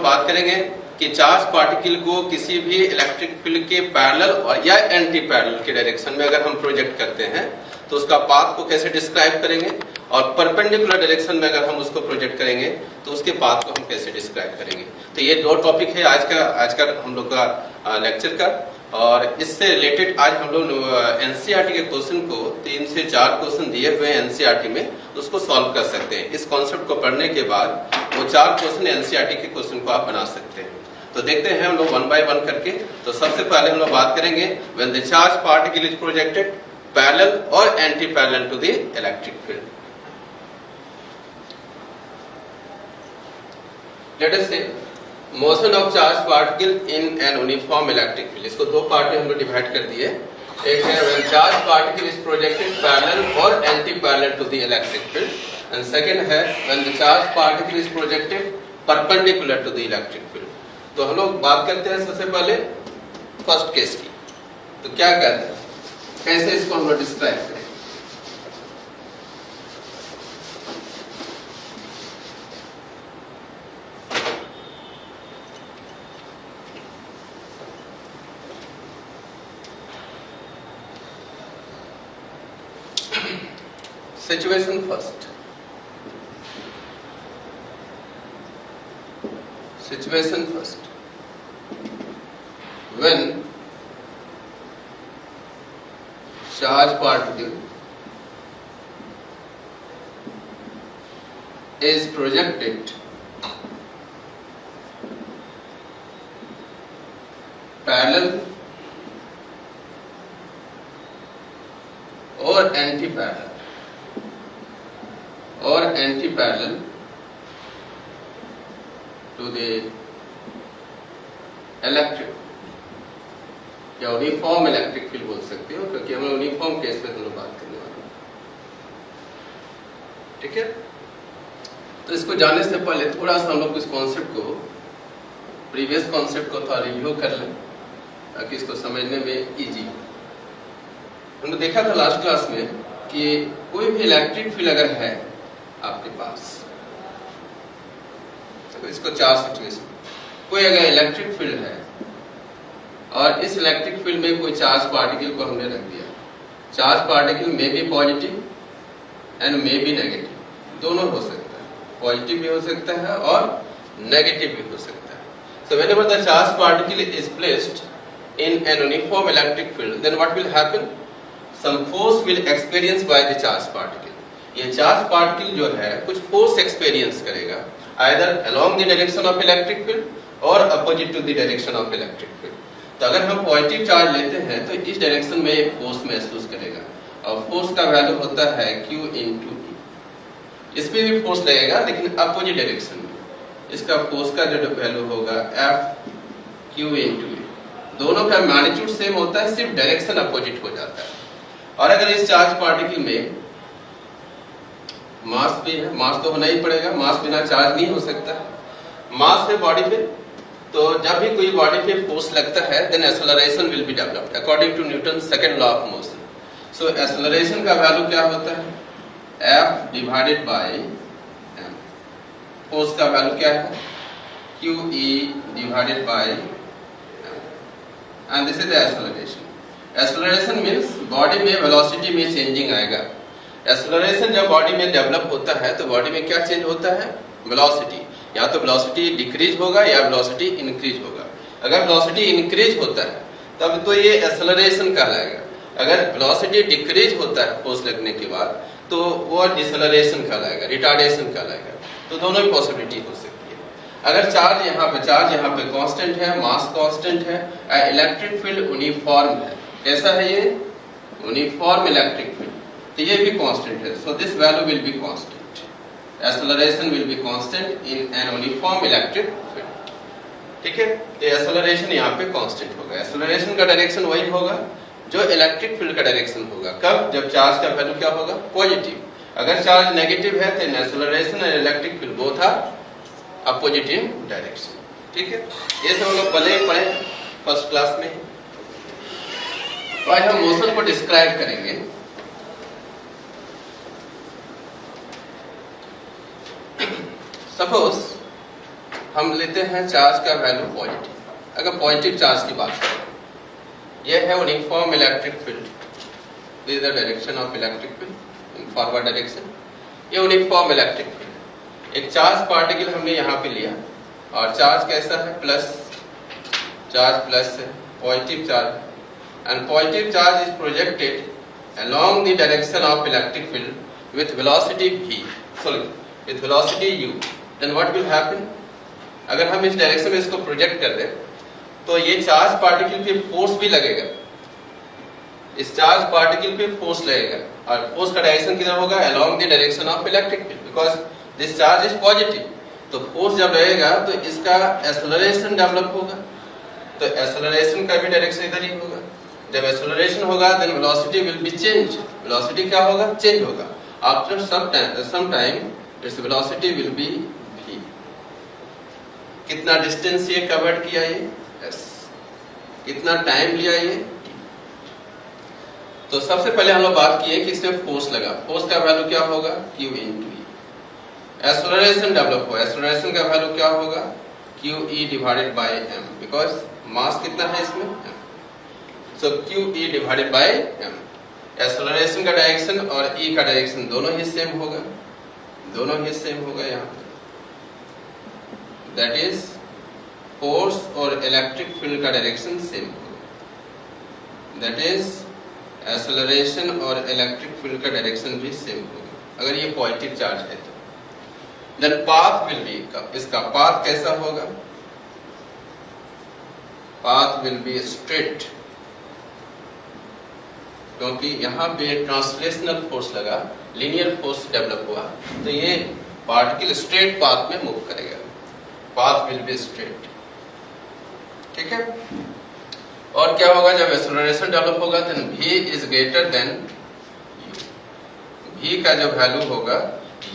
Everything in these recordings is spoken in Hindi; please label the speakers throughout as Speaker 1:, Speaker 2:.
Speaker 1: बात करेंगे कि चार्ज पार्टिकल को किसी भी इलेक्ट्रिक फील्ड के पैरेलल और या एंटी पैरेलल के डायरेक्शन में अगर हम प्रोजेक्ट करते हैं तो उसका पाथ को कैसे डिस्क्राइब करेंगे, और परपेंडिकुलर डायरेक्शन में अगर हम उसको प्रोजेक्ट करेंगे तो उसके पाथ को हम कैसे डिस्क्राइब करेंगे। तो ये दो टॉपिक है आज का हम लोग का लेक्चर का। और इससे रिलेटेड आज हम लोग एनसीईआरटी के क्वेश्चन को 3 से 4 क्वेश्चन दिए हुए हैं एनसीईआरटी में, उसको सॉल्व कर सकते हैं। इस कॉन्सेप्ट को पढ़ने के बाद वो 4 क्वेश्चन एनसीईआरटी के क्वेश्चन को आप बना सकते हैं। तो देखते हैं हम लोग 1 बाय 1 करके। तो सबसे पहले हम लोग बात करेंगे when the charge particle is projected parallel और anti parallel to the electric field. Let us see motion of charge particle in an uniform electric field. इसको दो पार्ट में हम लोग डिवाइड कर दिए। एक है when charge particle is projected parallel और anti parallel to the electric field, and second है when the charge particle is projected perpendicular to the electric field. तो हम लोग बात करते हैं सबसे पहले फर्स्ट केस की। तो क्या कहते हैं, कैसे इसको हम लोग डिस्क्राइब करें। Situation first. Situation first. When charge particle is projected parallel or anti-parallel to the electric या यूनिफॉर्म इलेक्ट्रिक फील्ड बोल सकते हो, क्योंकि हम यूनिफॉर्म केस में हम लोग बात करने वाले हैं। ठीक है, तो इसको जानने से पहले थोड़ा सा हम लोग इस कॉन्सेप्ट को, प्रीवियस कॉन्सेप्ट को थोड़ा रिव्यू कर लें ताकि इसको समझने में इजी हो। हमने देखा था लास्ट क्लास में कि कोई भी इलेक्ट्रिक फील्ड अगर है आपके पास, तो इसको 4 सिचुएशन, कोई अगर इलेक्ट्रिक फील्ड है और इस इलेक्ट्रिक फील्ड में कोई चार्ज पार्टिकल को हमने रख दिया। चार्ज पार्टिकल में बी पॉजिटिव एंड में बी नेगेटिव, दोनों हो सकता है, पॉजिटिव भी हो सकता है और नेगेटिव भी हो सकता है। So whenever the charge particle is placed in an uniform electric field, then what will happen, some force will experience by the charge particle. ये चार्ज पार्टिकल जो है कुछ फोर्स एक्सपीरियंस करेगा, either along the direction of electric field or opposite to the direction of electric field. तो अगर हम पॉजिटिव चार्ज लेते हैं तो इस डायरेक्शन में एक फोर्स महसूस करेगा, और फोर्स का वैल्यू होता है Q into E। इसमें भी फोर्स लगेगा लेकिन अपोजिट डायरेक्शन में, इसका फोर्स का जो वैल्यू होगा F Q into E। दोनों का मैग्नीट्यूड सेम होता है, सिर्फ डायरेक्शन अपोजिट हो जाता है। और अगर इस चार्ज पार्टिकल में मास भी है, मास तो होना ही पड़ेगा, मास बिना चार्ज नहीं हो सकता। मास है बॉडी पे, तो जब भी कोई बॉडी पे फोर्स लगता है then acceleration will be developed according to Newton second law of motion. So acceleration का वैल्यू क्या होता है, F divided by m। Force का वैल्यू क्या है, QE divided by m, and this is the acceleration. Acceleration means body में वेलोसिटी में चेंजिंग आएगा। एक्सेलरेशन जब बॉडी में डेवलप होता है तो बॉडी में क्या चेंज होता है, वेलोसिटी, या तो वेलोसिटी डिक्रीज होगा या वेलोसिटी इंक्रीज होगा। अगर वेलोसिटी इंक्रीज होता है तब तो ये एक्सेलरेशन कहलाएगा, अगर वेलोसिटी डिक्रीज होता है फोर्स लगने के बाद तो वो डिसेलरेशन कहलाएगा, रिटार्डेशन कहलाएगा। तो दोनों ही पॉसिबिलिटी हो सकती है। अगर चार्ज यहाँ पे कांस्टेंट है, मास कांस्टेंट है, इलेक्ट्रिक फील्ड यूनिफॉर्म है, कैसा है ये, यूनिफॉर्म इलेक्ट्रिक फील्ड, तो ये भी कांस्टेंट है। So this value will be constant, acceleration will be constant in an uniform electric field। ठीक है, तो एक्सेलरेशन यहाँ पे कांस्टेंट होगा। एक्सेलरेशन का डायरेक्शन वही होगा जो इलेक्ट्रिक फील्ड का डायरेक्शन होगा। कब, जब चार्ज का वैल्यू क्या होगा, पॉजिटिव। अगर चार्ज नेगेटिव है तो एक्सेलरेशन और electric field both are opposite in direction. ठीक है, ये सब हम लोग पढ़े फर्स्ट क्लास में। आज हम मोशन को डिस्क्राइब करेंगे। Suppose हम लेते हैं चार्ज का वैल्यू पॉजिटिव। अगर पॉजिटिव चार्ज की बात करें, यह है uniform electric field, this is the direction of electric field in forward direction. ये यूनिफॉर्म इलेक्ट्रिक फील्ड, एक चार्ज पार्टिकल हमने यहाँ पे लिया और चार्ज कैसा है, प्लस, चार्ज प्लस है, positive charge, and positive charge is projected along the direction of electric field with velocity v, sorry, with velocity u. Then what will happen? अगर हम इस डायरेक्शन में इसको प्रोजेक्ट कर दें तो ये चार्ज पार्टिकल पे फोर्स भी लगेगा, इस चार्ज पार्टिकल पे फोर्स लगेगा, और फोर्स का डायरेक्शन किधर होगा, along the direction of electric field, because this charge is positive. तो फोर्स जब लगेगा तो इसका एक्सेलरेशन डेवलप होगा, तो एक्सेलरेशन का भी डायरेक्शन इधर ही होगा। जब एक्सेलरेशन होगा then velocity will be change, velocity क्या होगा, चेंज होगा। After some time it's velocity will be v। कितना डिस्टेंस ये कवर्ड किया, ये s, कितना टाइम लिया ये t। तो सबसे पहले हम लोग बात किए कि इसमें फोर्स लगा, फोर्स का वैल्यू क्या होगा, q into e। Acceleration develop हुआ, एक्सेलरेशन का वैल्यू क्या होगा, qe divided by m, because mass कितना है इसमें m। So QE divided by m। Acceleration का डायरेक्शन और E का डायरेक्शन दोनों ही सेम होगा, दोनों ही सेम होगा यहाँ पे। दैट इज फोर्स और इलेक्ट्रिक फील्ड का डायरेक्शन सेम होगा, दैट इज एक्सेलरेशन और इलेक्ट्रिक फील्ड का डायरेक्शन भी सेम होगा अगर ये पॉजिटिव चार्ज है तो। देन पाथ विल बी, इसका पाथ कैसा होगा, पाथ विल बी स्ट्रेट, क्योंकि यहाँ पे ट्रांसलेशनल फोर्स लगा, लीनियर फोर्स डेवलप हुआ, तो ये पार्टिकल स्ट्रेट पाथ में मूव करेगा, पाथ विल बी स्ट्रेट। ठीक है, और क्या होगा, जब एक्सेलरेशन डेवलप होगा then v is greater than u, v का जो वैल्यू होगा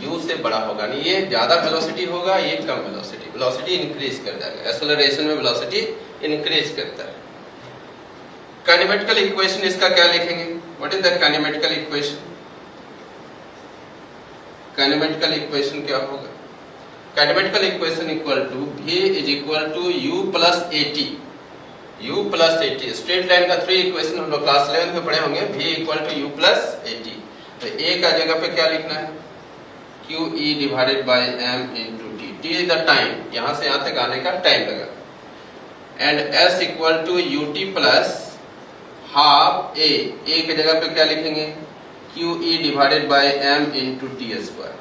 Speaker 1: u से बड़ा होगा, नहीं ये ज्यादा वेलोसिटी होगा, ये कम वेलोसिटी, वेलोसिटी इंक्रीज कर जाएगा, एक्सेलरेशन में वेलोसिटी इंक्रीज करता है। काइनेमेटिकल इक्वेशन इसका क्या लिखेंगे, what is the kinematical equation, kinematical equation क्या होगा, kinematical equation equal to v is equal to u plus at, u plus at, straight line का 3 इक्वेशन हम लोग क्लास 11 में पढ़े होंगे, v equal to u plus at। तो a का जगह पे क्या लिखना है, qe divided by m into t, t is the time, यहां से यहां तक आने का टाइम लगा, and s equal to ut plus half a, a की जगह पे क्या लिखेंगे, QE divided by m into t square,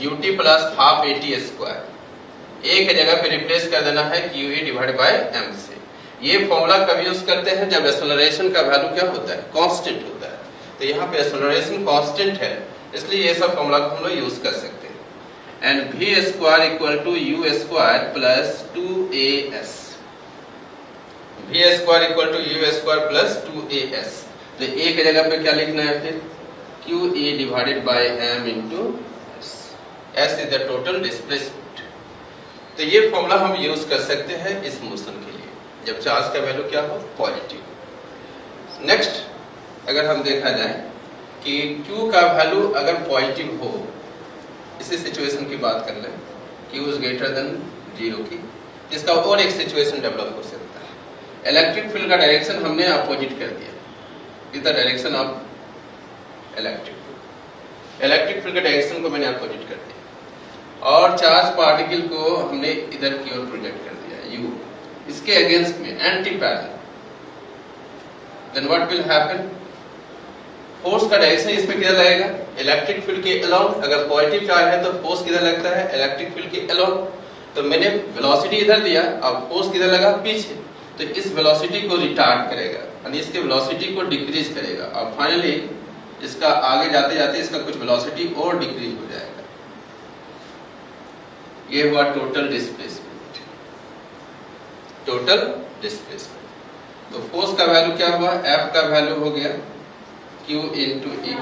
Speaker 1: ut plus half at square, a की जगह पे रिप्लेस कर देना है QE डिवाइडेड बाय m से। ये फॉर्मूला कब यूज करते हैं, जब एक्सेलरेशन का वैल्यू क्या होता है, कांस्टेंट होता है, तो यहाँ पे एक्सेलरेशन कांस्टेंट है, इसलिए ये सब फॉर्मूला को हम लोग यूज कर सकते हैं। And v square equal to u square plus 2as, v square equal to u square plus 2as। तो a की जगह पे क्या लिखना है फिर, QE divided by m into s is the total displacement. तो ये फॉर्मूला हम यूज कर सकते हैं इस मोशन के लिए, जब चार्ज का वैल्यू क्या हो, पॉजिटिव। नेक्स्ट अगर हम देखा जाए कि Q का वैल्यू अगर पॉजिटिव हो, इसी सिचुएशन की बात कर लें, Q इज ग्रेटर देन 0 की, इसका और एक सिचुएशन डेवलप हो सकता है। इलेक्ट्रिक फील्ड का डायरेक्शन हमने अपोजिट कर दिया, is the direction of electric field, electric field के डायरेक्शन को मैंने अपोजिट कर दिया, और चार्ज पार्टिकल को हमने इधर की ओर प्रोजेक्ट कर दिया u, इसके अगेंस्ट में anti parallel. Then what will happen, force का डायरेक्शन इस पे किधर लगेगा, इलेक्ट्रिक फील्ड के अलोंग। अगर पॉजिटिव चार्ज है तो फोर्स किधर लगता है, इलेक्ट्रिक फील्ड के अलोंग। तो मैंने वेलोसिटी इधर दिया, अब फोर्स किधर लगा, पीछे, तो इस वेलोसिटी को रिटार्ड करेगा यानी इसके वेलोसिटी को डिक्रीज करेगा, और फाइनली इसका आगे जाते जाते इसका कुछ वेलोसिटी और डिक्रीज हो जाएगा। ये हुआ टोटल डिस्प्लेसमेंट, टोटल डिस्प्लेसमेंट। तो फोर्स का वैल्यू क्या हुआ, F का वैल्यू हो गया Q इंटू E।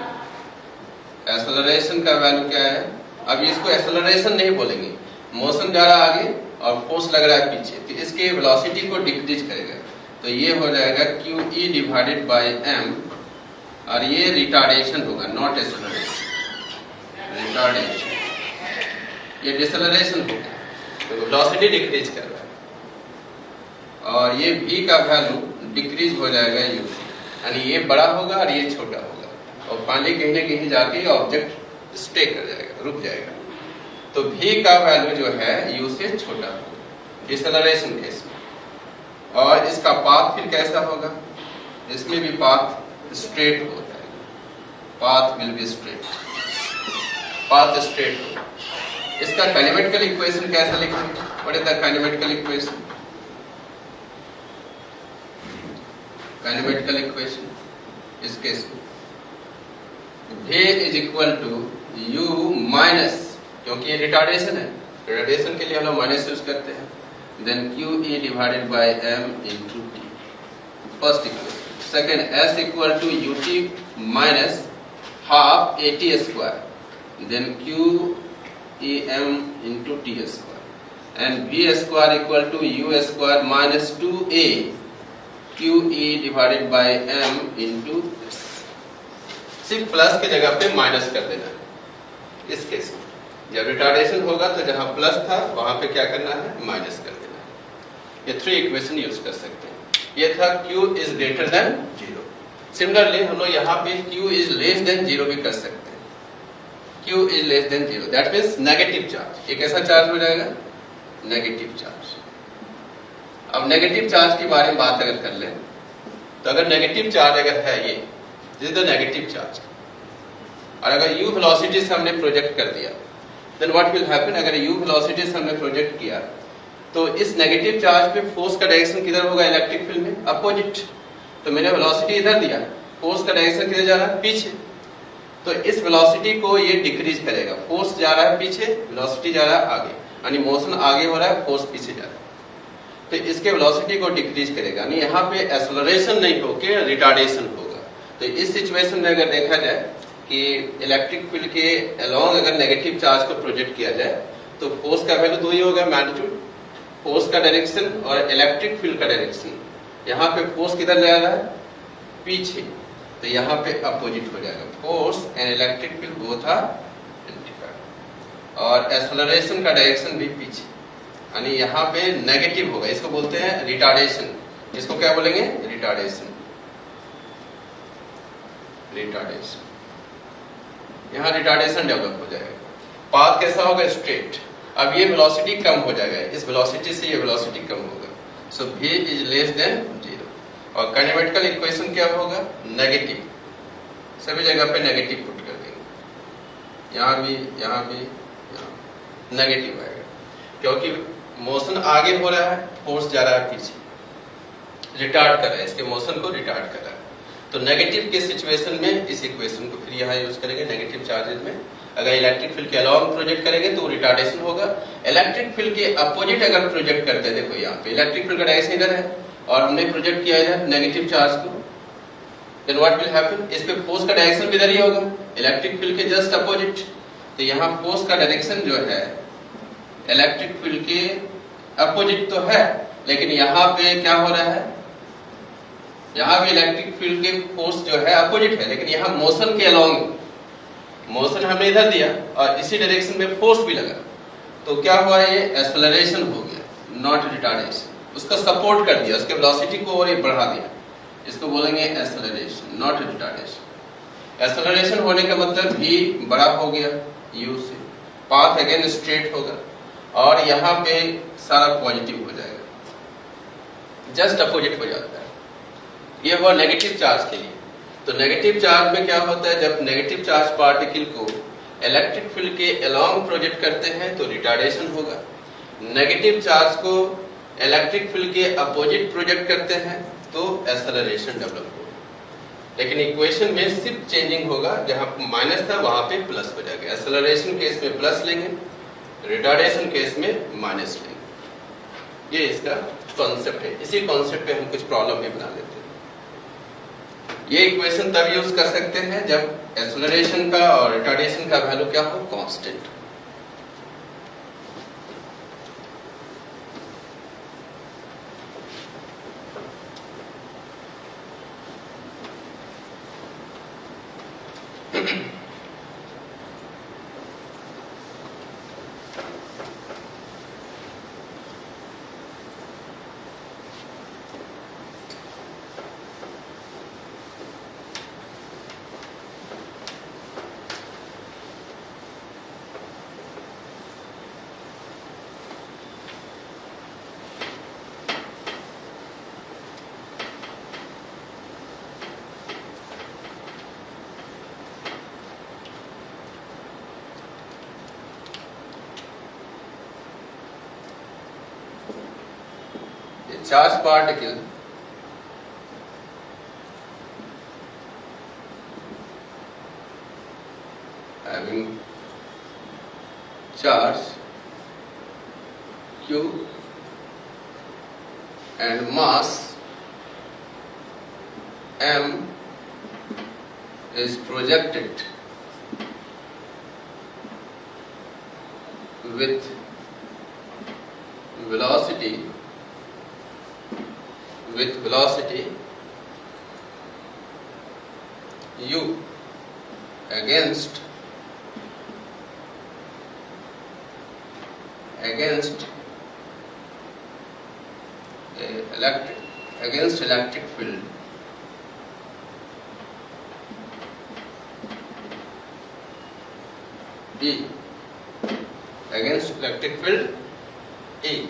Speaker 1: एक्सेलरेशन का वैल्यू क्या है, अब इसको एक्सेलरेशन नहीं बोलेंगे, मोशन जा रहा आगे और फोर्स लग रहा है पीछे, तो इसके वेलोसिटी को डिक्रीज करेगा, तो ये हो जाएगा QE डिवाइडेड बाय m, और ये रिटार्डेशन होगा, नॉट एक्सेलरेशन, रिटार्डेशन, ये डिसेलरेशन होगा। तो वेलोसिटी डिक्रीज कर रहा है और ये v का वैल्यू डिक्रीज हो जाएगा u से, यानी ये बड़ा होगा और ये छोटा होगा और फाइनली कहीं ना कहीं जाके ऑब्जेक्ट स्टे कर जाएगा, रुक जाएगा। तो v का वैल्यू जो है u से छोटा होगा डिसेलरेशन केस में। और इसका पाथ फिर कैसा होगा, इसमें भी पाथ स्ट्रेट हो जाएगा, path will be straight, path straight होगा। इसका काइनेमेटिकल इक्वेशन कैसा लिखेंगे, what is the kinematical equation? Kinematical equation इस केस में v is equal to u minus, क्योंकि ये रिटार्डेशन है, रिटार्डेशन के लिए हम लोग माइनस यूज करते हैं, then QE divided by m into t, first equation. Second s equal to ut minus half at square, then QEm into t square, and v square equal to u square minus 2a QE divided by m into s। सिर्फ प्लस की जगह पे माइनस कर देना है इस केस में। जब रिटार्डेशन होगा तो जहां प्लस था वहां पे क्या करना है, माइनस कर देना है। ये 3 इक्वेशन यूज कर सकते हैं। ये था q is greater then 0। Similarly हम लोग यहाँ पे q इज लेस देन 0 भी कर सकते हैं। q is less than 0 that means negative charge. ये कैसा चार्ज हो जाएगा, नेगेटिव चार्ज। अब नेगेटिव चार्ज के बारे में बात अगर कर लें तो अगर नेगेटिव चार्ज अगर है ये, this is the negative charge, और अगर u वेलोसिटी से हमने प्रोजेक्ट कर दिया, देन व्हाट विल हैपन, अगर u वेलोसिटी से हमने प्रोजेक्ट किया तो इस नेगेटिव चार्ज पे फोर्स का डायरेक्शन किधर होगा, इलेक्ट्रिक फील्ड में अपोजिट। तो मैंने वेलोसिटी इधर दिया, फोर्स का डायरेक्शन किधर जा रहा है, पीछे। तो इस वेलोसिटी को ये डिक्रीज करेगा, फोर्स जा रहा है पीछे, वेलोसिटी जा रहा है आगे, यानी मोशन आगे हो रहा है, फोर्स पीछे जा रहा है। तो इसके वेलोसिटी को डिक्रीज करेगा, यानी यहाँ पे एक्सेलरेशन नहीं होके रिटार्डेशन होगा। तो इस सिचुएशन में अगर देखा जाए कि इलेक्ट्रिक फील्ड के अलोंग अगर नेगेटिव चार्ज को प्रोजेक्ट किया जाए तो फोर्स का वैल्यू 2 ही होगा, मैग्नीट्यूड, फोर्स का डायरेक्शन और इलेक्ट्रिक फील्ड का डायरेक्शन। यहाँ पे फोर्स किधर जा रहा है, पीछे, तो यहाँ पे अपोजिट हो जाएगा, force and electric field both are indifferent. और एक्सेलरेशन का डायरेक्शन भी पीछे, यानी यहाँ पे नेगेटिव होगा, इसको बोलते हैं रिटार्डेशन। इसको क्या बोलेंगे, रिटार्डेशन, रिटार्डेशन। यहाँ रिटार्डेशन डेवलप हो जाएगा। पाथ कैसा होगा, स्ट्रेट। अब ये वेलोसिटी कम हो जाएगा, इस वेलोसिटी से ये वेलोसिटी कम होगा, सो v इज लेस देन 0। और काइनेमेटिकल इक्वेशन क्या होगा, नेगेटिव, सभी जगह पे नेगेटिव पुट कर देंगे, यहाँ भी, यहाँ भी, यहाँ नेगेटिव आएगा, क्योंकि मोशन आगे हो रहा है, फोर्स जा रहा है पीछे, रिटार्ड कर रहा है, इसके मोशन को रिटार्ड कर रहा है। तो नेगेटिव के सिचुएशन में इस इक्वेशन को फिर यहाँ यूज करेंगे। नेगेटिव चार्जेस में अगर इलेक्ट्रिक फील्ड के अलोंग प्रोजेक्ट करेंगे तो रिटार्डेशन होगा। इलेक्ट्रिक फील्ड के अपोजिट अगर प्रोजेक्ट करते हैं, देखो यहाँ पे इलेक्ट्रिक फील्ड का डायरेक्शन इधर है और हमने प्रोजेक्ट किया इधर नेगेटिव चार्ज को, देन व्हाट विल हैपन, इस पे फोर्स का डायरेक्शन भी इधर ही होगा, इलेक्ट्रिक फील्ड के जस्ट अपोजिट। तो यहाँ फोर्स का डायरेक्शन जो है इलेक्ट्रिक फील्ड के अपोजिट तो है, लेकिन यहाँ पे क्या हो रहा है, यहाँ भी इलेक्ट्रिक फील्ड के फोर्स जो है अपोजिट है, लेकिन यहाँ मोशन के अलोंग, मोशन हमने इधर दिया और इसी डायरेक्शन में फोर्स भी लगा, तो क्या हुआ, ये एक्सेलरेशन हो गया, नॉट रिटार्डेशन। उसका सपोर्ट कर दिया, उसके वेलोसिटी को और ये बढ़ा दिया, इसको बोलेंगे एक्सेलरेशन, नॉट रिटार्डेशन। एक्सेलरेशन होने का मतलब v बड़ा हो गया u से, पाथ अगेन स्ट्रेट होगा और यहाँ पे सारा पॉजिटिव हो जाएगा, जस्ट अपोजिट हो जाता है। ये हुआ नेगेटिव चार्ज के लिए। तो नेगेटिव चार्ज में क्या होता है, जब नेगेटिव चार्ज पार्टिकल को इलेक्ट्रिक फील्ड के अलोंग प्रोजेक्ट करते हैं तो रिटार्डेशन होगा, नेगेटिव चार्ज को इलेक्ट्रिक फील्ड के अपोजिट प्रोजेक्ट करते हैं तो एक्सेलरेशन डेवलप होगा। लेकिन इक्वेशन में सिर्फ चेंजिंग होगा, जहां माइनस था वहां पे प्लस हो जाएगा। एक्सेलरेशन केस में प्लस लेंगे, रिटार्डेशन केस में माइनस लेंगे। ये इसका कॉन्सेप्ट है। इसी कॉन्सेप्ट पे हम कुछ प्रॉब्लम भी बना लेते हैं। ये इक्वेशन तब यूज कर सकते हैं जब एक्सेलरेशन का और रिटार्डेशन का वैल्यू क्या हो, constant. charge particle having charge q and mass m is projected with velocity u against electric field E, against electric field E.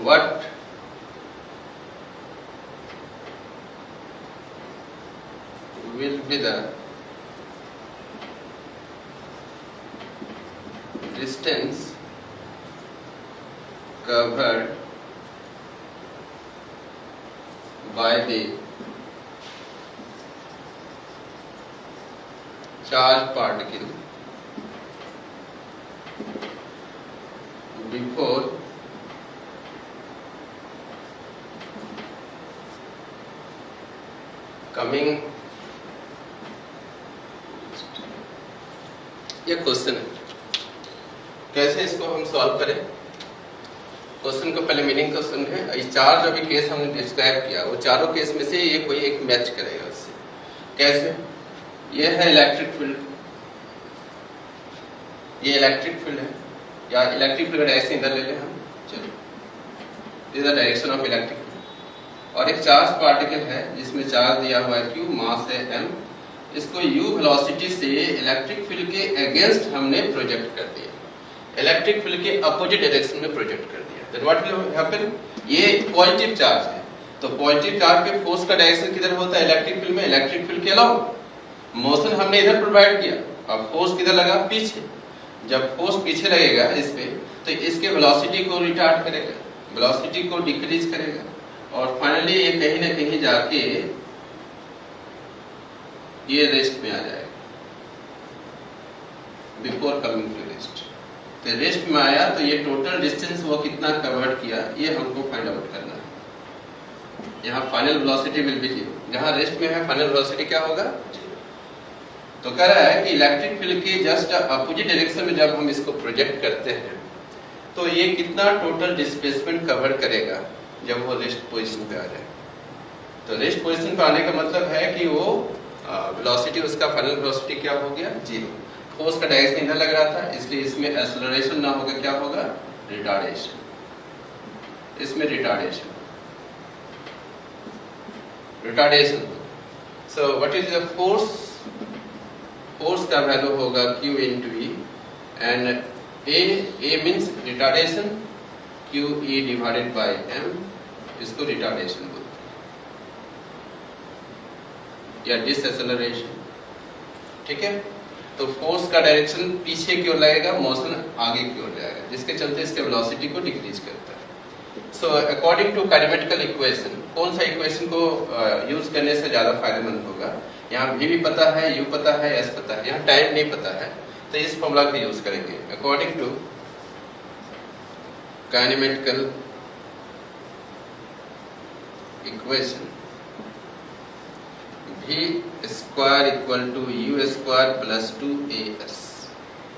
Speaker 1: What will be the distance covered by the charged particle before coming? ये क्वेश्चन है, कैसे इसको हम सॉल्व करें? क्वेश्चन को पहले मीनिंग को समझें। ये चार जो भी केस हमने डिस्क्राइब किया वो चारों केस में से ये कोई एक मैच करेगा उससे। कैसे? ये है इलेक्ट्रिक फील्ड, ये इलेक्ट्रिक फील्ड है, या इलेक्ट्रिक फील्ड ऐसे इधर ले लें हम, चलो this is the direction of electric field. और एक चार्ज पार्टिकल है जिसमें चार्ज दिया हुआ है q, मास है m, इसको u वेलोसिटी से इलेक्ट्रिक फील्ड के अगेंस्ट हमने प्रोजेक्ट कर दिया, इलेक्ट्रिक फील्ड के अपोजिट डायरेक्शन में प्रोजेक्ट कर दिया। Then what will happen? ये पॉजिटिव चार्ज है, तो पॉजिटिव चार्ज पे फोर्स का डायरेक्शन किधर होता है? इलेक्ट्रिक फील्ड में, इलेक्ट्रिक फील्ड के अलावा मोशन हमने इधर प्रोवाइड किया, अब फोर्स किधर लगा? पीछे। जब फोर्स पीछे लगेगा इस पे तो इसके वेलोसिटी को रिटार्ड करेगा, वेलोसिटी को डिक्रीज करेगा, और फाइनली ये कहीं ना कहीं जाके ये रेस्ट में आ जाएगा बिफोर कमिंग टू रेस्ट। तो रेस्ट में आया तो ये टोटल डिस्टेंस वो कितना कवर्ड किया ये हमको फाइंड आउट करना है। यहाँ फाइनल वेलोसिटी विल बी 0, जहाँ रेस्ट में है फाइनल वेलोसिटी क्या होगा? 0। तो कह रहा है कि इलेक्ट्रिक फील्ड के जस्ट अपोजिट डायरेक्शन में जब हम इसको प्रोजेक्ट करते हैं तो ये कितना टोटल डिस्प्लेसमेंट कवर करेगा जब वो रेस्ट पोजीशन पे आ जाए। तो रेस्ट पोजीशन पे आने का मतलब है कि वो वेलोसिटी, उसका फाइनल वेलोसिटी क्या हो गया? 0। फोर्स का डायरेक्शन इधर लग रहा था, इसलिए इसमें एक्सेलरेशन ना होगा, क्या होगा? रिटार्डेशन। इसमें retardation so what is the force? Force का वैल्यू होगा Q into E, and A means retardation, QE divided by M, इसको रिटार्डेशन बोलते हैं या डिसएक्सेलरेशन। ठीक है, तो फोर्स का डायरेक्शन पीछे की ओर लगेगा, मोशन आगे की ओर जाएगा, जिसके चलते इसके वेलोसिटी को डिक्रीज करता है। So according to kinematical equation, कौन सा इक्वेशन को यूज करने से ज्यादा फायदेमंद होगा? यहाँ v भी पता है, u पता है, s पता है, यहाँ टाइम नहीं पता है, तो इस फॉर्मूला का यूज करेंगे। According to kinematical equation v square equal to u square plus 2as,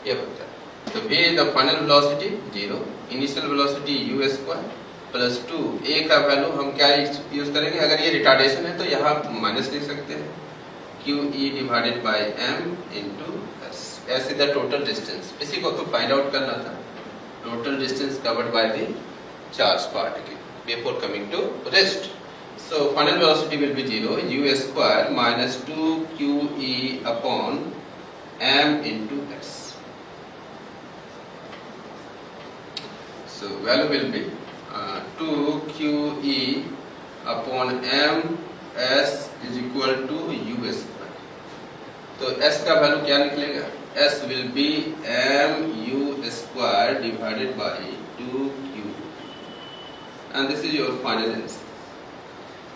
Speaker 1: ये होता है। तो v is the final velocity 0, initial velocity u square plus 2, a का वैल्यू हम क्या यूज करेंगे? अगर ये रिटार्डेशन है तो यहाँ माइनस लिख सकते हैं, QE divided by M into S। S is the total distance, इसी को तो फाइंड आउट करना था, total distance covered by the charge particle before coming to rest. So final velocity will be 0, U square minus 2QE upon M into S। So value will be 2QE upon M S is equal to U square। तो S का वैल्यू क्या निकलेगा? S will be M U square divided by and this is your final answer.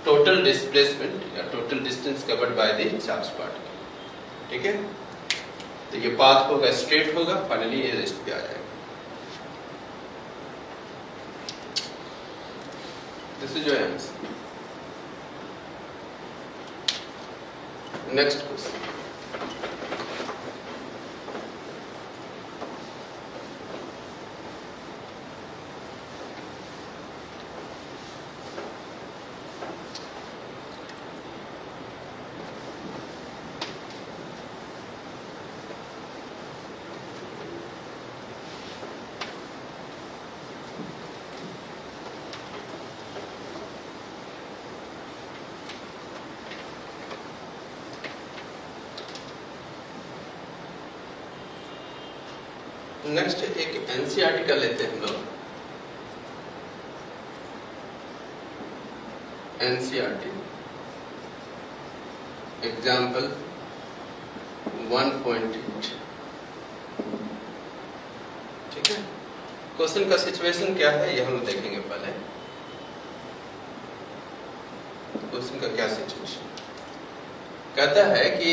Speaker 1: Total displacement या total distance covered by the charged particle. ठीक है, तो ये पाथ होगा स्ट्रेट होगा, फाइनली ये रेस्ट पे आ जाएगा. This is your answer. Next question. Next एक एनसीईआरटी का लेते हैं हम लोग. NCERT example 1.8. ठीक है, क्वेश्चन का सिचुएशन क्या है ये हम लोग देखेंगे. पहले क्वेश्चन का क्या सिचुएशन कहता है कि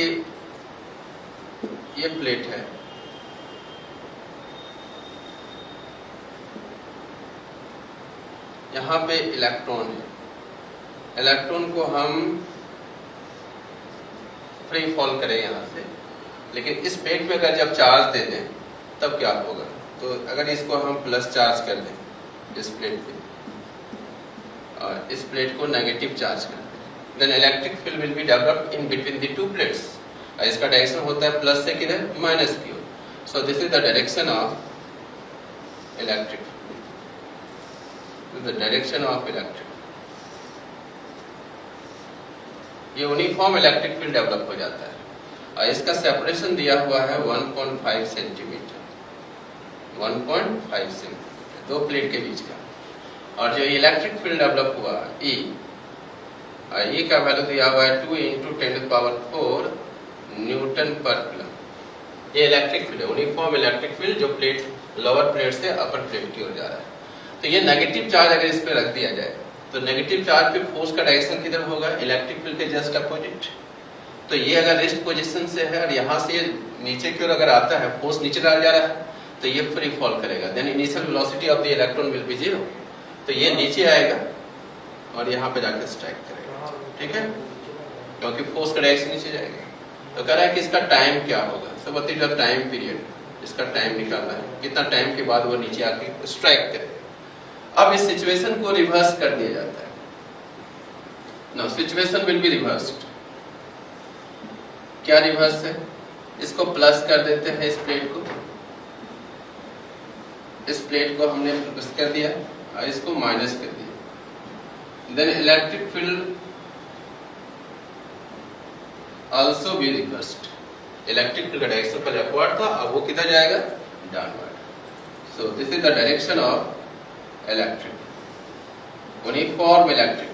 Speaker 1: ये प्लेट है, यहाँ पे इलेक्ट्रॉन है. इलेक्ट्रॉन को हम फ्री फॉल करें यहाँ से, लेकिन इस प्लेट में अगर जब चार्ज दे दें तब क्या होगा. तो अगर इसको हम प्लस चार्ज कर दें इस प्लेट पे और इस प्लेट को नेगेटिव चार्ज कर दें, then electric field will be developed in between the two plates. इसका डायरेक्शन होता है प्लस से किधर, माइनस की ओर. So this is the direction of electric, the direction of electric. ये यूनिफॉर्म इलेक्ट्रिक फील्ड डेवलप हो जाता है और इसका सेपरेशन दिया हुआ है 1.5 सेंटीमीटर. 1.5 सेंटीमीटर दो प्लेट के बीच का. और जो इलेक्ट्रिक फील्ड डेवलप हुआ E, और E का वैल्यू दिया हुआ है 2 × 10⁴ न्यूटन पर कूलम. ये इलेक्ट्रिक फील्ड है, यूनिफॉर्म इलेक्ट्रिक फील्ड जो प्लेट लोअर प्लेट से अपर प्लेट की ओर जा रहा है. तो ये नेगेटिव चार्ज अगर इस पे रख दिया जाए तो नेगेटिव चार्ज पे फोर्स का डायरेक्शन किधर होगा, इलेक्ट्रिक फील्ड के जस्ट अपोजिट. तो ये अगर रेस्ट पोजीशन से है और यहाँ से नीचे की ओर अगर आता है, फोर्स नीचे डाल जा रहा है, तो ये फ्री फॉल करेगा. Then initial velocity of the electron will be 0. तो ये नीचे आएगा और यहाँ पे जाकर स्ट्राइक करेगा. ठीक है, क्योंकि फोर्स का डायरेक्शन नीचे जाएगा. तो कह रहा है कि इसका टाइम क्या होगा. So what is the time period, इसका टाइम निकालना है, कितना टाइम के बाद वो नीचे आके स्ट्राइक करेगा. अब इस सिचुएशन को रिवर्स कर दिया जाता है. Now situation will be reversed. क्या रिवर्स है, इसको प्लस कर देते हैं इस प्लेट को. इस प्लेट को हमने प्लस कर दिया और इसको माइनस कर दिया. Then electric field also be reversed. Electric field का डायरेक्शन पहले अपवर्ड था, अब वो किधर जाएगा, downward. So this is the direction of electric, uniform electric,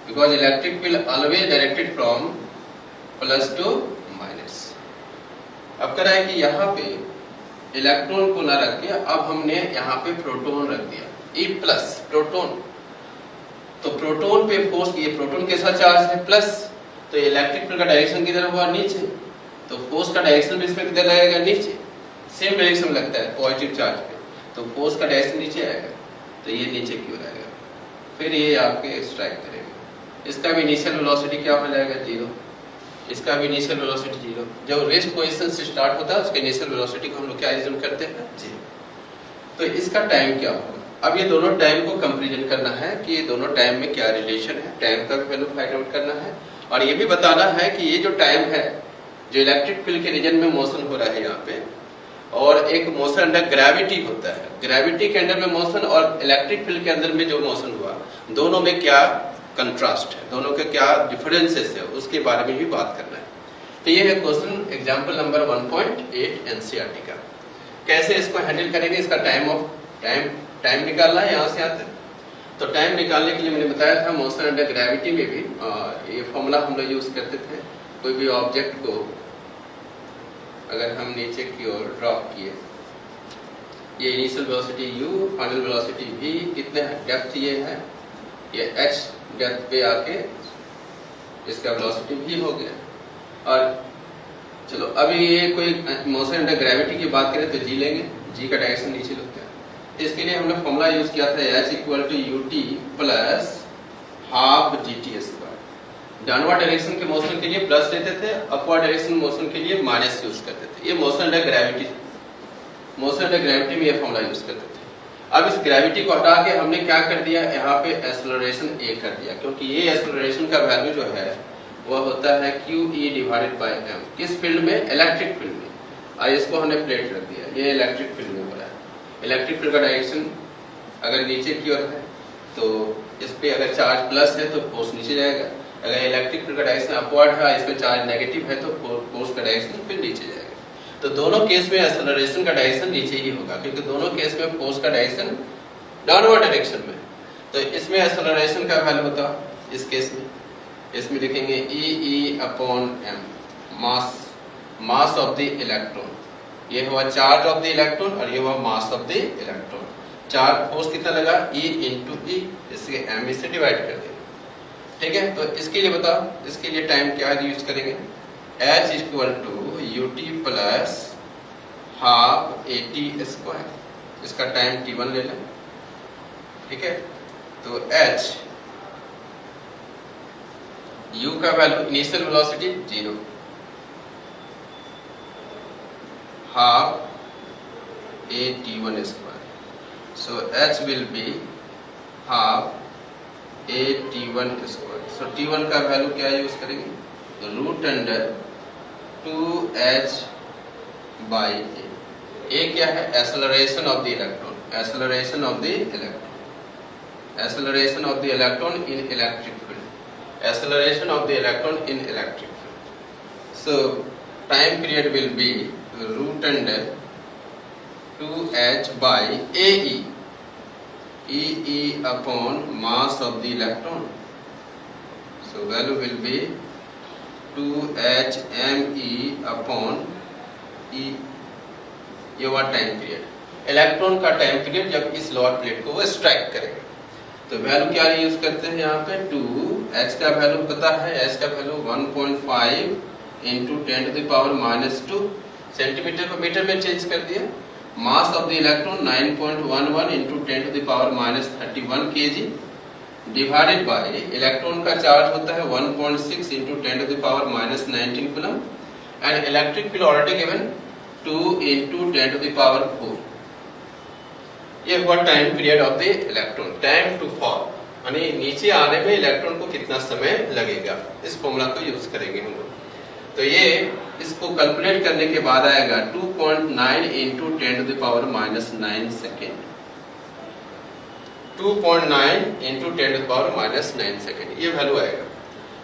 Speaker 1: because electric field always directed from plus to minus. अब कह रहा है कि यहाँ पे इलेक्ट्रॉन को ना रख के अब हमने यहाँ पे प्रोटॉन रख दिया, E प्लस प्रोटॉन. तो प्रोटॉन पे फोर्स, ये प्रोटॉन के साथ चार्ज है प्लस, तो इलेक्ट्रिक फील्ड का डायरेक्शन किधर हुआ, नीचे. तो फोर्स का डायरेक्शन भी इसमें किधर लगेगा, नीचे. सेम डायरेक्शन लगता है पॉजिटिव चार्ज पे, तो फोर्स का डायरेक्शन नीचे आएगा, तो ये नीचे क्यों आएगा, फिर ये आपके स्ट्राइक करेगा. इसका भी इनिशियल वेलोसिटी क्या हो जाएगा, 0. इसका भी इनिशियल वेलोसिटी 0. जब रेस्ट पोजीशन से स्टार्ट होता है उसके इनिशियल वेलोसिटी को हम लोग क्या एज्यूम करते हैं, 0. तो इसका टाइम क्या होगा. अब ये दोनों टाइम को कंपैरिजन करना है कि ये दोनों टाइम में क्या रिलेशन है, टाइम का वैल्यू फाइंड आउट करना है. और ये भी बताना है कि ये जो टाइम है, जो इलेक्ट्रिक फील्ड के रीजन में मोशन हो रहा है यहाँ पे, और एक मोशन अंडर ग्रेविटी होता है, ग्रेविटी के अंदर में मोशन और इलेक्ट्रिक फील्ड के अंदर में जो मोशन हुआ, दोनों में क्या कंट्रास्ट है, दोनों के क्या डिफरेंसेस है, उसके बारे में भी बात करना है. तो ये है क्वेश्चन एग्जांपल नंबर 1.8 एनसीईआरटी का. कैसे इसको हैंडल करेंगे, इसका टाइम निकालना है यहाँ से आते. तो टाइम निकालने के लिए मैंने बताया था मोशन अंडर ग्रेविटी में भी ये फॉर्मूला हम लोग यूज करते थे. कोई भी ऑब्जेक्ट को अगर हम नीचे की ओर ड्रॉप किए ये initial velocity u, final velocity v, कितने डेप्थ ये है, ये h डेप्थ पे आके इसका वेलोसिटी v हो गया। और चलो अभी ये कोई मोशन अंडर ग्रेविटी की बात करें तो g लेंगे, g का डायरेक्शन नीचे लगता है। इसके लिए हमने फॉर्मूला यूज किया था h equal to ut plus half gt square. Downward direction के मोशन के लिए प्लस लेते थे, अपवर्ड डायरेक्शन मोशन के लिए माइनस यूज करते थे। ये मोशन अंडर ग्रेविटी में ये फॉर्मूला यूज करते थे। अब इस ग्रेविटी को हटा के हमने क्या कर दिया, यहाँ पे एक्सेलरेशन a कर दिया, क्योंकि ये एक्सेलरेशन का वैल्यू जो है वह होता है QE डिवाइडेड बाय m। किस फील्ड में, इलेक्ट्रिक फील्ड में। और इसको हमने प्लेट रख दिया, ये इलेक्ट्रिक फील्ड में हो रहा है। इलेक्ट्रिक फील्ड का डायरेक्शन अगर नीचे की ओर है तो इस पे अगर चार्ज प्लस है तो फोर्स नीचे जाएगा, अगर इलेक्ट्रिक फील्ड का डायरेक्शन अपवर्ड है, इस पे चार्ज नेगेटिव है तो फोर्स का डायरेक्शन फिर नीचे जाएगा। तो दोनों केस में एक्सेलरेशन का डायरेक्शन नीचे ही होगा, क्योंकि दोनों केस में फोर्स का डायरेक्शन डाउनवर्ड डायरेक्शन में। तो इसमें एक्सेलरेशन का वैल्यू होता इस केस में, इसमें लिखेंगे E upon m, mass of the electron. ये हुआ चार्ज ऑफ द इलेक्ट्रॉन और ये हुआ मास of the electron. Charge force कितना लगा, E इंटू ई, इसके m से डिवाइड कर देंगे। ठीक है, तो इसके लिए बताओ, इसके लिए टाइम क्या यूज करेंगे, h equal to ut plus half at square. इसका टाइम t1 ले लें। ठीक है, तो h u का value initial velocity 0, half at1 square. So h will be half at1 square. So t1 का वैल्यू क्या यूज करेंगे, root under 2h by a क्या है, acceleration of the electron, acceleration of the electron, acceleration of the electron in electric field, acceleration of the electron in electric field. So time period will be root under 2h by ae, e upon mass of the electron. So value will be 2h me upon e। ये हुआ टाइम पीरियड, इलेक्ट्रॉन का टाइम पीरियड जब इस लोअर प्लेट को वो स्ट्राइक करेगा। तो वैल्यू क्या यूज करते हैं यहाँ पे, 2h का वैल्यू पता है, h का value 1.5 into 10 to the power -2 centimetre को मीटर में चेंज कर दिया। Mass of the electron 9.11 into 10 to the power -31 kg divided by electron का चार्ज होता है 1.6 into 10 to the power -19 coulomb and electric field already given 2 into 10 to the power 4। ये हुआ time period of the electron, time to fall, यानी नीचे आने में इलेक्ट्रॉन को कितना समय लगेगा। इस फॉर्मूला को यूज करेंगे हम लोग। तो ये इसको कैलकुलेट करने के बाद आएगा 2.9 into 10 to the power -9 second, 2.9 into 10 to the power -9 second, ये वैल्यू आएगा।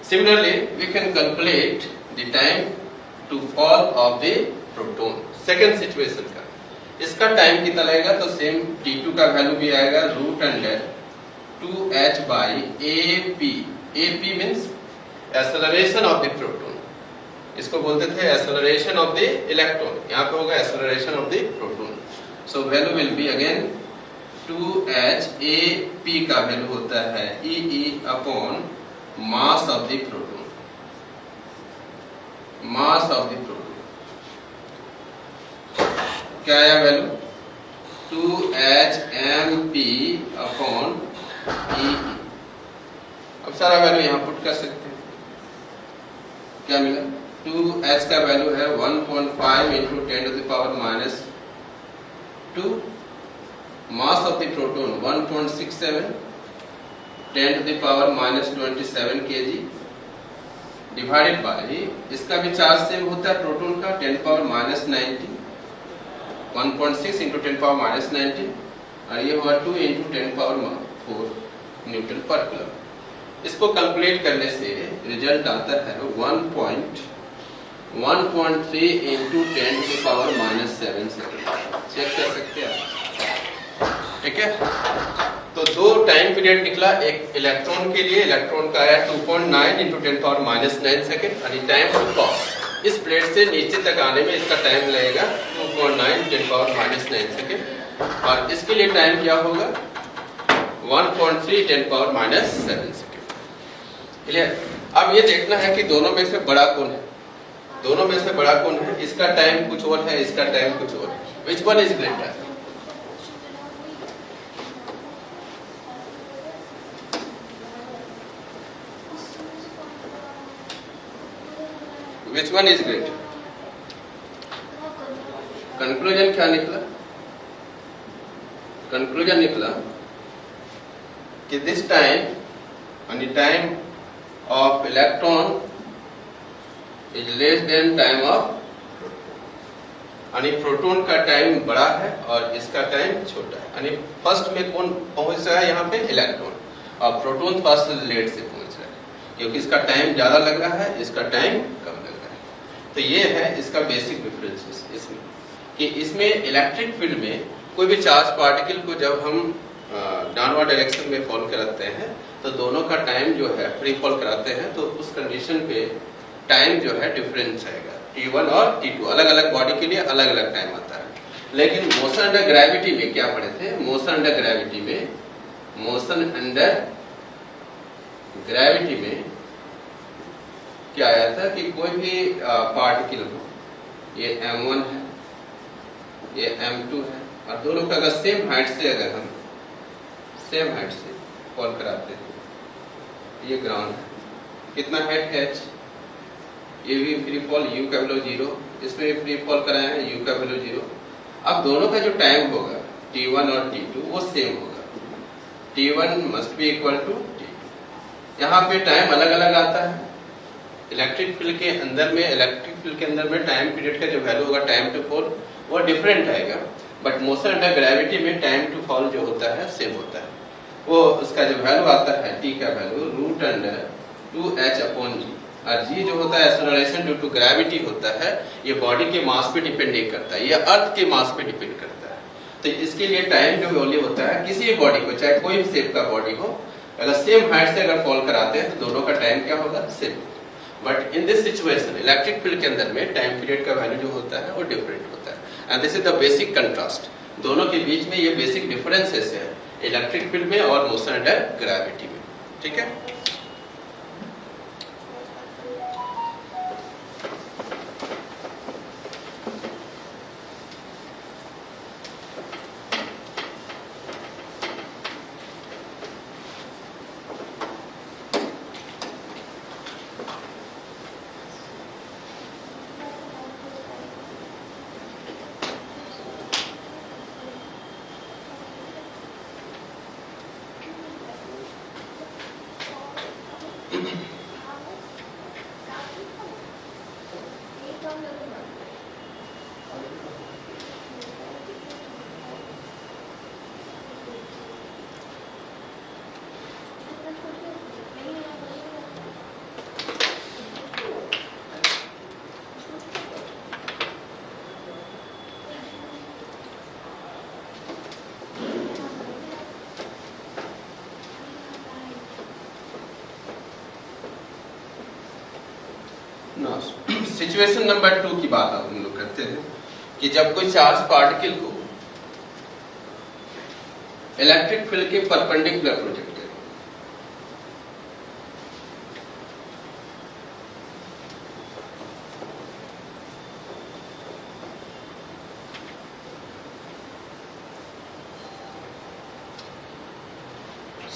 Speaker 1: Similarly we can calculate the time to fall of the proton, second situation का। इसका टाइम कितना लगेगा, तो सेम t2 का वैल्यू भी आएगा root under 2h by AP। AP means acceleration of the proton, इसको बोलते थे एक्सेलरेशन ऑफ द इलेक्ट्रॉन, यहाँ पे होगा acceleration of the proton. So value will be again 2h, AP का वैल्यू होता है E upon mass of the proton, mass of the proton क्या आया value, 2h mp upon E। अब सारा वैल्यू यहाँ पुट कर सकते हैं, क्या मिला, 2h का वैल्यू है 1.5 into 10 to the power -2, mass of the proton 1.67 10 to the power -27 kg divided by, इसका भी चार्ज सेम होता है प्रोटॉन का 10 पावर -90, 1.6 इंटू 10 पावर -90 और ये हुआ 2 into 10 power 4 newton per coulomb. इसको कैलकुलेट करने से रिजल्ट आता है 1.3 into 10 to the power -7 second. Check कर सकते हैं, ठीक है। तो दो टाइम पीरियड निकला, एक इलेक्ट्रॉन के लिए, इलेक्ट्रॉन का आया 2.9 इंटू 10 पावर -9 सेकेंड और टाइम टू फॉल, इस प्लेट से नीचे तक आने में इसका टाइम लगेगा 2.9 10 पावर -9 सेकेंड। और इसके लिए टाइम क्या होगा 1.3 10⁻⁻7 सेकेंड। क्लियर? अब ये देखना है कि दोनों में से बड़ा कौन है, दोनों में से बड़ा कौन है। इसका टाइम कुछ और है, इसका टाइम कुछ और है। Which one is greater? Which one is greater? Conclusion क्या निकला? कंक्लूजन निकला कि this time and the time of electron is less than time of यानी प्रोटॉन का टाइम बड़ा है और इसका टाइम छोटा है। यानी फर्स्ट में कौन पहुंच रहा है यहाँ पे? इलेक्ट्रॉन, और प्रोटॉन फर्स्ट लेट से पहुंच रहा है क्योंकि इसका टाइम ज्यादा लग रहा है, इसका टाइम कम लग रहा है। तो ये है इसका बेसिक डिफरेंस इसमें कि इसमें इलेक्ट्रिक फील्ड में कोई भी चार्ज पार्टिकल को जब हम डाउनवर्ड डायरेक्शन में फॉल कराते हैं तो दोनों का टाइम जो है फ्री फॉल कराते हैं, तो उस कंडीशन पे टाइम जो है डिफरेंस आएगा। T1 और T2 अलग अलग बॉडी के लिए अलग अलग टाइम आता है। लेकिन मोशन अंडर ग्रेविटी में क्या पढ़े थे? मोशन अंडर ग्रेविटी में, मोशन अंडर ग्रेविटी में क्या आया था कि कोई भी पार्टिकल हो, ये M1 है, ये M2 है, और दोनों का अगर सेम हाइट से अगर हम सेम हाइट से फॉल कराते हैं, ये ग्राउंड है, कितना हाइट है h, ये भी फ्री फॉल u का वैल्यू 0, इसमें भी फ्री फॉल कराए हैं u का वैल्यू 0। अब दोनों का जो टाइम होगा T1 और T2 वो सेम होगा, T1 must be equal to T2। यहाँ पे टाइम अलग अलग आता है। इलेक्ट्रिक फील्ड के अंदर में टाइम पीरियड का जो वैल्यू होगा टाइम टू फॉल वो डिफरेंट आएगा, बट मोशन अंडर ग्रेविटी में टाइम टू फॉल जो होता है सेम होता है। वो उसका जो वैल्यू आता है t का वैल्यू √2h/g, और g जो होता है एक्सेलरेशन ड्यू टू ग्रेविटी होता है। ये बॉडी के मास पे डिपेंड नहीं करता, ये अर्थ के मास पे डिपेंड करता है। तो इसके लिए टाइम जो वैल्यू होता है किसी भी बॉडी को, चाहे कोई भी शेप का बॉडी हो, अगर सेम हाइट से अगर फॉल कराते हैं तो दोनों का टाइम क्या होगा? Same. But in this situation electric field के अंदर में टाइम पीरियड का वैल्यू जो होता है वो डिफरेंट होता है। And this is the basic contrast. दोनों के बीच में ये बेसिक डिफरेंसेस है इलेक्ट्रिक फील्ड में और मोशन अंडर ग्रेविटी में। ठीक है? सिचुएशन नंबर 2 की बात अब हम लोग करते हैं कि जब कोई चार्ज पार्टिकल को इलेक्ट्रिक फील्ड के परपेंडिकुलर प्रोजेक्ट करें।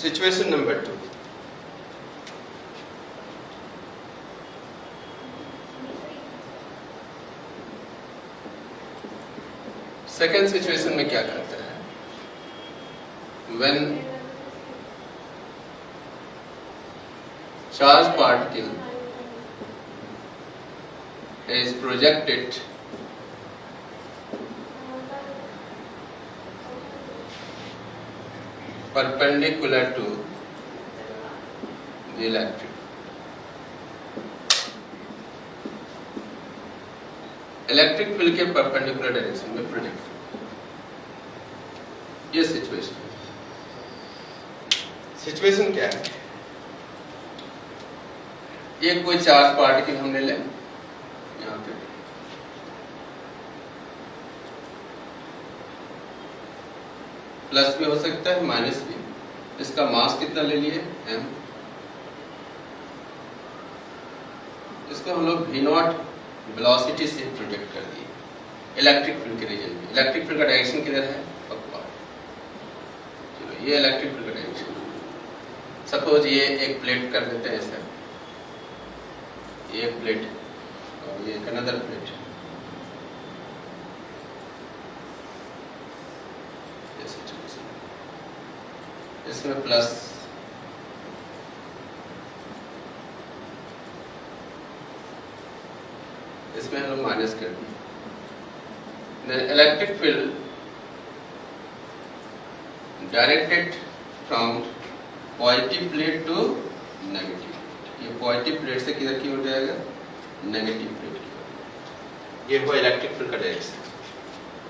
Speaker 1: सिचुएशन नंबर 2, सेकेंड सिचुएशन में क्या करते हैं? When charged particle is projected perpendicular to the electric, electric field के परपेंडिकुलर डायरेक्शन में प्रोजेक्ट, ये सिचुएशन क्या है? ये कोई चार्ज पार्टिकल हमने ले यहाँ पे, प्लस भी हो सकता है माइनस भी। इसका मास कितना ले लिए m। इसको हम लोग v0 वेलोसिटी से प्रोजेक्ट कर दिए इलेक्ट्रिक फील्ड के रीजन में। इलेक्ट्रिक फील्ड का डायरेक्शन किधर है अपवर्ड। चलो ये इलेक्ट्रिक फील्ड का डायरेक्शन। सपोज ये एक प्लेट कर देते हैं ऐसा, ये एक प्लेट और ये एक अनदर प्लेट। इसमें प्लस, इसमें हम लोग माइनस कर दिए। Electric field directed from positive plate to negative. ये पॉजिटिव प्लेट से किधर की ओर जाएगा नेगेटिव प्लेट की ओर। ये हुआ इलेक्ट्रिक फील्ड का डायरेक्शन।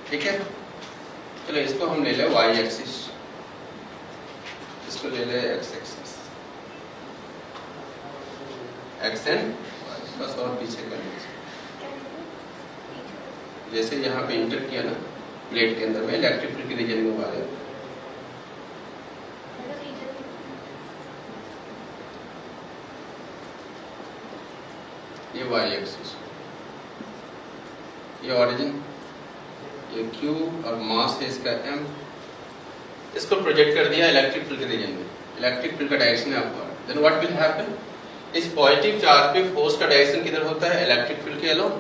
Speaker 1: ठीक है, चलो इसको हम ले लें वाई एक्सिस, इसको ले ले एक्स एक्सिस, एक्स एंड बस और पीछे कर लीजिए। जैसे यहाँ पे इंटर किया ना प्लेट के अंदर में इलेक्ट्रिक फील्ड के रीजन में वाले, ये वाई एक्सिस, ये ओरिजिन, ये क्यू और मास है इसका m। इसको प्रोजेक्ट कर दिया इलेक्ट्रिक फील्ड के रीजन में। इलेक्ट्रिक फील्ड का डायरेक्शन है upward. Then what will happen, इस पॉजिटिव चार्ज पे फोर्स का डायरेक्शन किधर होता है इलेक्ट्रिक फील्ड के अलोंग।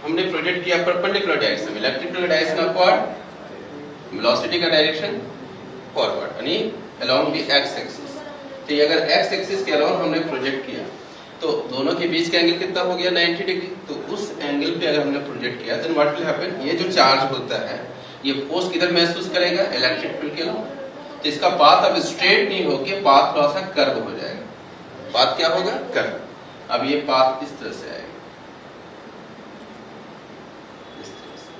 Speaker 1: हमने प्रोजेक्ट किया परपेंडिकुलर डायरेक्शन में, इलेक्ट्रिक फील्ड का डायरेक्शन अपवर्ड, वेलोसिटी का डायरेक्शन फॉरवर्ड, यानी अलोंग द एक्स एक्सिस। तो ये अगर एक्स एक्सिस के अलोंग हमने प्रोजेक्ट किया तो दोनों के बीच का एंगल कितना हो गया 90 डिग्री। तो उस एंगल पे अगर हमने प्रोजेक्ट किया देन व्हाट विल हैपन, ये जो चार्ज होता है ये फोर्स किधर महसूस करेगा इलेक्ट्रिक फील्ड के अलोंग। तो इसका पाथ अब स्ट्रेट नहीं होके पाथ थोड़ा सा कर्व हो जाएगा। पाथ क्या होगा कर्व। अब ये पाथ इस तरह से आएगा, इस तरह से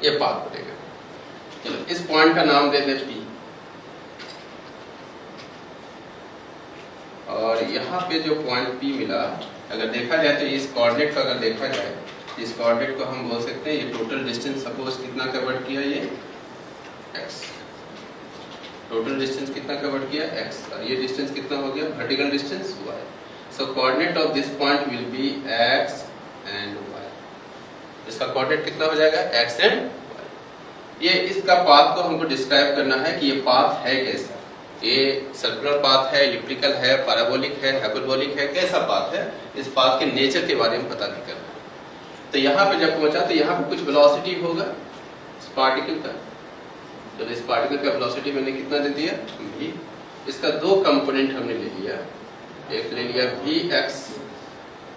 Speaker 1: ये पाथ बनेगा। चलो इस पॉइंट का नाम दे दे P, और यहाँ पे जो पॉइंट P मिला अगर देखा जाए तो इस कोऑर्डिनेट को अगर देखा जाए, इस कोऑर्डिनेट को हम बोल सकते हैं ये टोटल डिस्टेंस सपोज कितना कवर किया, ये x। टोटल डिस्टेंस कितना कवर किया x, और ये डिस्टेंस कितना हो गया vertical distance y। So coordinate of this point will be x and y। इसका कोऑर्डिनेट कितना हो जाएगा x एंड y। ये इसका पाथ को हमको डिस्क्राइब करना है कि ये पाथ है कैसा। ये सर्कुलर पाथ है, इलिप्टिकल है, पैराबोलिक है, हाइपरबोलिक है, कैसा पाथ है, इस पाथ के नेचर के बारे में पता नहीं करना। तो यहाँ पे जब पहुंचा तो यहाँ पे कुछ वेलोसिटी होगा इस पार्टिकल का। तो इस पार्टिकल का वेलोसिटी मैंने कितना दे दिया v। इसका दो कंपोनेंट हमने ले लिया, एक ले लिया vx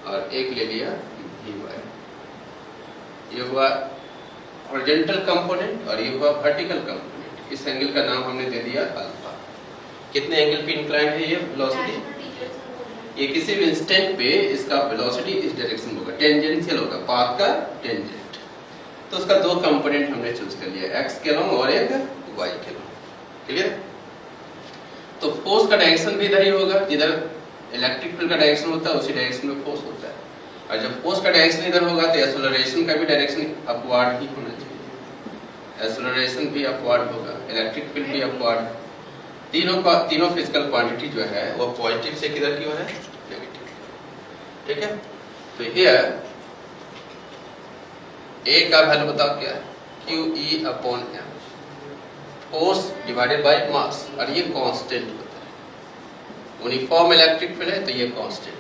Speaker 1: और एक ले लिया vy। ये हुआ हॉरिजॉन्टल कंपोनेंट और ये हुआ वर्टिकल कंपोनेंट। इस एंगल का नाम हमने दे दिया अल्फा। कितने एंगल पे इंक्लाइन है ये वेलोसिटी, ये किसी भी इंस्टेंट पे इसका वेलोसिटी इस डायरेक्शन होगा, टेंजेंशियल होगा, पाथ का टेंजेंट। तो उसका दो कंपोनेंट हमने चूज कर लिया, x के अलोंग और एक y के अलोंग। क्लियर। तो फोर्स का डायरेक्शन भी इधर ही होगा, जिधर इलेक्ट्रिक फील्ड का डायरेक्शन होता है उसी डायरेक्शन में फोर्स होता है। और जब फोर्स का डायरेक्शन इधर होगा तो एक्सेलरेशन का भी डायरेक्शन अपवर्ड ही होना चाहिए। एक्सेलरेशन भी अपवर्ड होगा, इलेक्ट्रिक फील्ड भी अपवर्ड। तीनों फिजिकल क्वांटिटी जो है वो पॉजिटिव से किधर की ओर है नेगेटिव। ठीक है, तो हियर A का वैल्यू बताओ क्या है QE/m, force divided by mass, और ये कांस्टेंट होता है। यूनिफॉर्म इलेक्ट्रिक फील्ड है तो ये कांस्टेंट।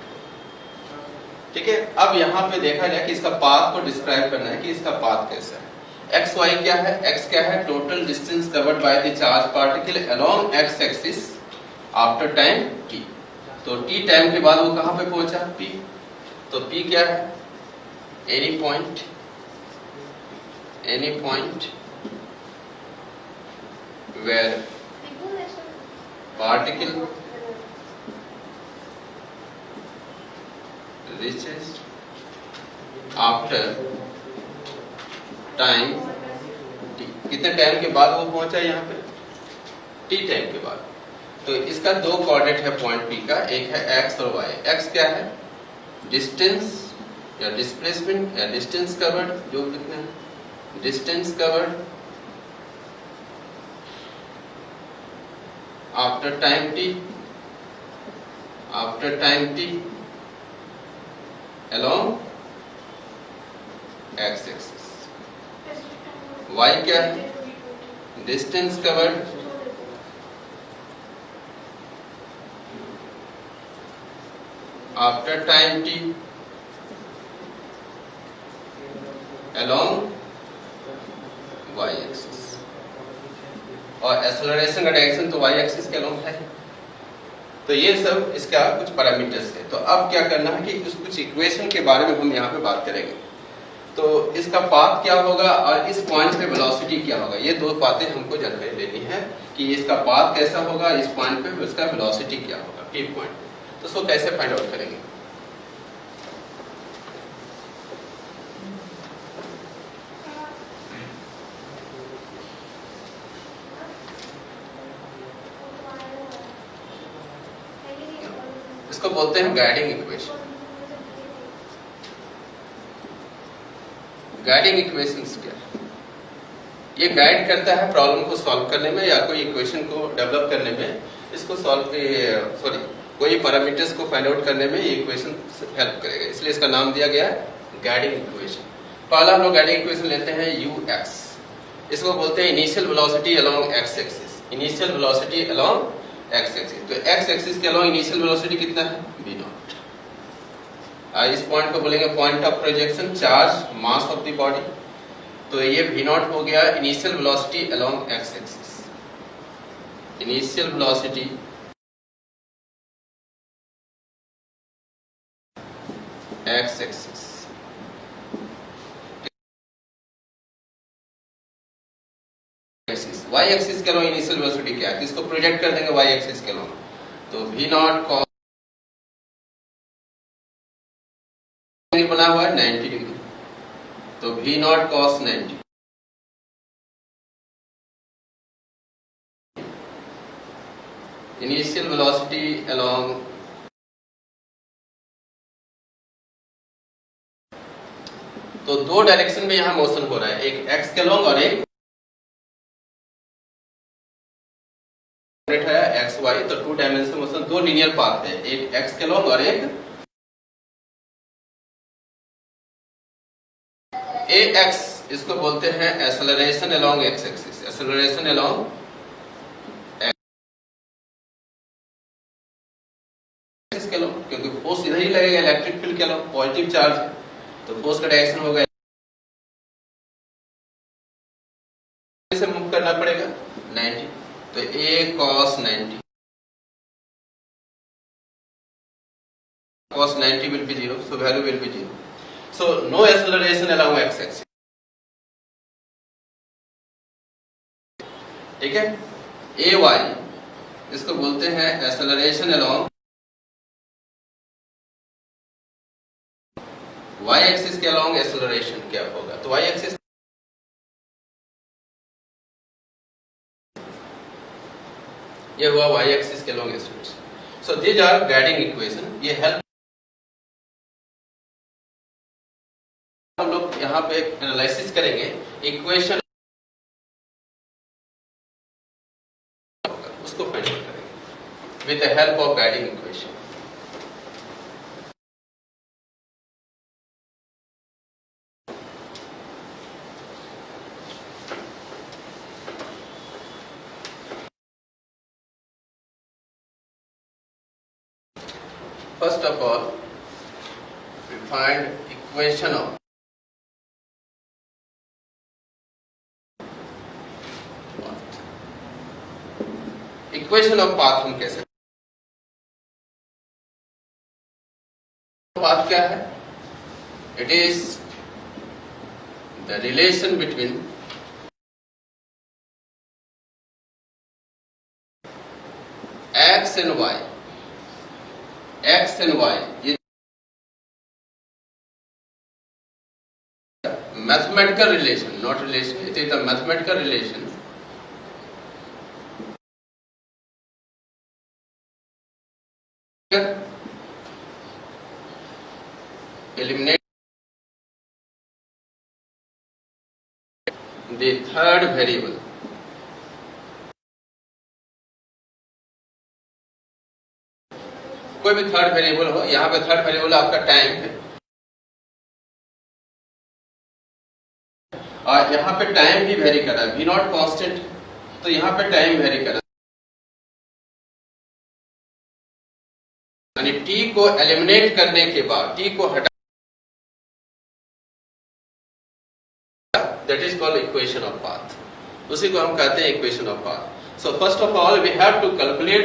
Speaker 1: ठीक है, अब यहाँ पे देखा जाए कि इसका पाथ को डिस्क्राइब करना है कि इसका पाथ कैसा है। एक्स वाई क्या है, एक्स क्या है total distance covered by the charge particle along x axis after time t। तो t टाइम के बाद वो कहां पे पहुंचा p। तो p क्या है any point where particle reaches after time t। कितने टाइम के बाद वो पहुंचा यहाँ पे t टाइम के बाद। तो इसका दो कोऑर्डिनेट है पॉइंट P का, एक है x और y। x क्या है डिस्टेंस या डिस्प्लेसमेंट या डिस्टेंस कवर्ड, जो कितना है distance covered after time t along x axis. y क्या है? Distance covered after time t along y axis, और एक्सेलरेशन का डायरेक्शन तो y एक्सिस के along है। तो ये सब इसका कुछ पैरामीटर्स है। तो अब क्या करना है कि कुछ इक्वेशन के बारे में हम यहाँ पे बात करेंगे। तो इसका पाथ क्या होगा और इस पॉइंट पे वेलोसिटी क्या होगा, ये दो बातें हमको जानकारी लेनी है कि इसका पाथ कैसा होगा, इस पॉइंट पे इसका वेलोसिटी क्या होगा, P पॉइंट। तो इसको कैसे फाइंड आउट करेंगे? इसको बोलते हैं गाइडिंग इक्वेशन। गाइडिंग इक्वेशंस क्या है? ये गाइड करता है प्रॉब्लम को सॉल्व करने में या कोई इक्वेशन को डेवलप करने में, इसको कोई पैरामीटर्स को फाइंड आउट करने में ये इक्वेशन हेल्प करेगा, इसलिए इसका नाम दिया गया है गाइडिंग इक्वेशन। पहला हम लोग गाइडिंग इक्वेशन लेते हैं ux, इसको बोलते हैं initial velocity along x axis. Initial velocity along x axis, तो x एक्सिस के अलोंग इनिशियल वेलोसिटी कितना है? v0। इस पॉइंट को बोलेंगे point of projection, charge, mass of the body. तो ये v0 हो गया initial velocity along x axis. Initial velocity x axis, y axis के अलोंग इनिशियल वेलोसिटी क्या है? इसको प्रोजेक्ट कर देंगे y एक्सिस के अलोंग, तो v0 cos बना हुआ है 90 डिग्री, तो v0 cos 90। Initial velocity along, तो दो डायरेक्शन में यहां मोशन हो रहा है, एक x के अलोंग और एक है एक्स वाई। तो टू डायमेंशनल मोशन, दो लीनियर पाथ है, एक एक्स के अलोंग और एक ए एक्स। इसको बोलते हैं acceleration along x axis. Acceleration along axis के अलोंग, क्योंकि फोर्स इधर ही लगेगा इलेक्ट्रिक फील्ड के अलोंग, पॉजिटिव चार्ज है, तो फोर्स का डायरेक्शन होगा से मूव करना पड़ेगा 90। तो a cos 90, cos 90 will be 0, so value will be 0. So no acceleration along x axis. ठीक है? ay, इसको बोलते हैं एक्सेलरेशन अलोंग y एक्सिस के अलोंग एक्सेलरेशन क्या होगा? तो y एक्सिस, ये हुआ y एक्सिस के अलोंग acceleration. So these are guiding equation, ये हेल्प। हम लोग यहाँ पे एनालिसिस करेंगे इक्वेशन, उसको फाइंड आउट करेंगे with the help of guiding equation. First of all, we find equation of path. Equation of path हम कैसे? Path क्या है? It is the relation between x and y. X and y, ये mathematical relation, not relation, it is a mathematical relation eliminate the third variable कोई भी थर्ड वेरिएबल हो, यहाँ पे थर्ड वेरिएबल आपका टाइम है और यहाँ पे टाइम भी वेरी कर रहा है, वी नॉट कॉन्स्टेंट, तो यहाँ पे टाइम वेरी कर रहा है। यानी टी को एलिमिनेट करने के बाद, टी को हटा, that is called equation of path, उसी को हम कहते हैं equation of path. So first of all we have to calculate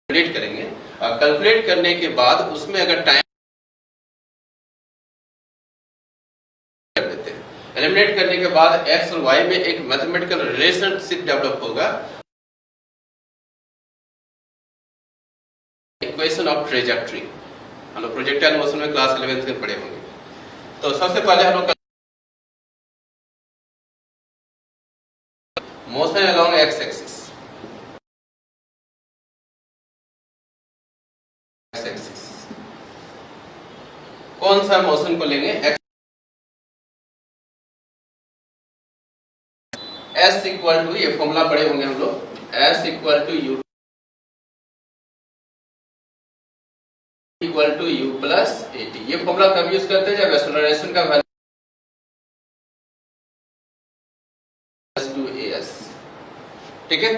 Speaker 1: करेंगे, और कैलकुलेट करने के बाद उसमें अगर टाइम कर देते हैं, एलिमिनेट करने के बाद x और y में एक मैथमेटिकल रिलेशनशिप डेवलप होगा, इक्वेशन ऑफ ट्रेजेक्टरी। हम लोग प्रोजेक्टाइल मोशन में क्लास 11th में पढ़े होंगे। तो सबसे पहले हम लोग मोशन अलोंग एक्स एक्सिस, कौन सा मोशन को लेंगे, एस इक्वल टू, ये फॉर्मूला पढ़े होंगे हम लोग, s equal to u equal to u plus a t. ये फॉर्मूला कब यूज करते हैं, जब एक्सेलरेशन का वैल्यू टू ए एस, ठीक है।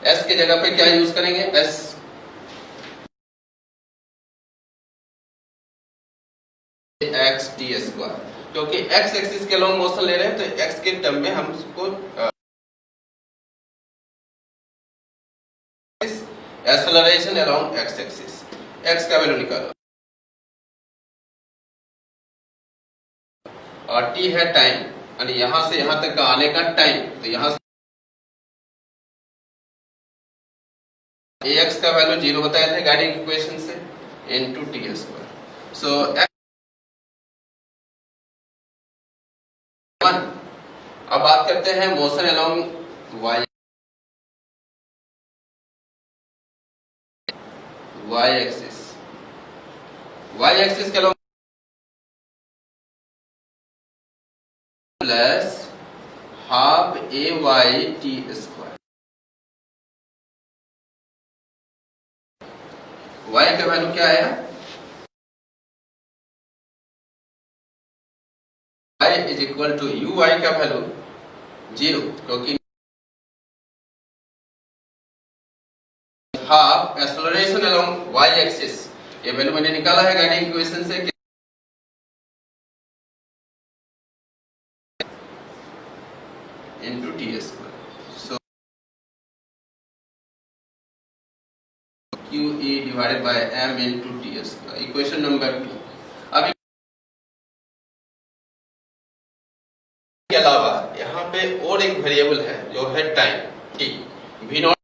Speaker 1: एस की जगह पे क्या यूज करेंगे, एस एक्स टी स्क्वायर, क्योंकि एक्स एक्सिस के लॉन्ग मोशन ले रहे हैं तो एक्स के टर्म में हम उसको acceleration along x axis, x का वैल्यू निकालो और टी है टाइम, यानी यहां से यहां तक का आने का टाइम, तो यहां से एक्स का वैल्यू 0 बताया था गाइडिंग इक्वेशन से, इनटू टी स्क्वायर। सो अब बात करते हैं motion along y axis, y axis के along plus half a y t square, y का वैल्यू क्या आया, y is equal to u, y का वैल्यू 0, क्योंकि half acceleration along y axis, ये वैल्यू मैंने निकाला है गाइडिंग इक्वेशन से, into t square. So q e divided by m into t square, equation number 2। अब के अलावा यहाँ पे और एक वेरिएबल है जो है time t, v naught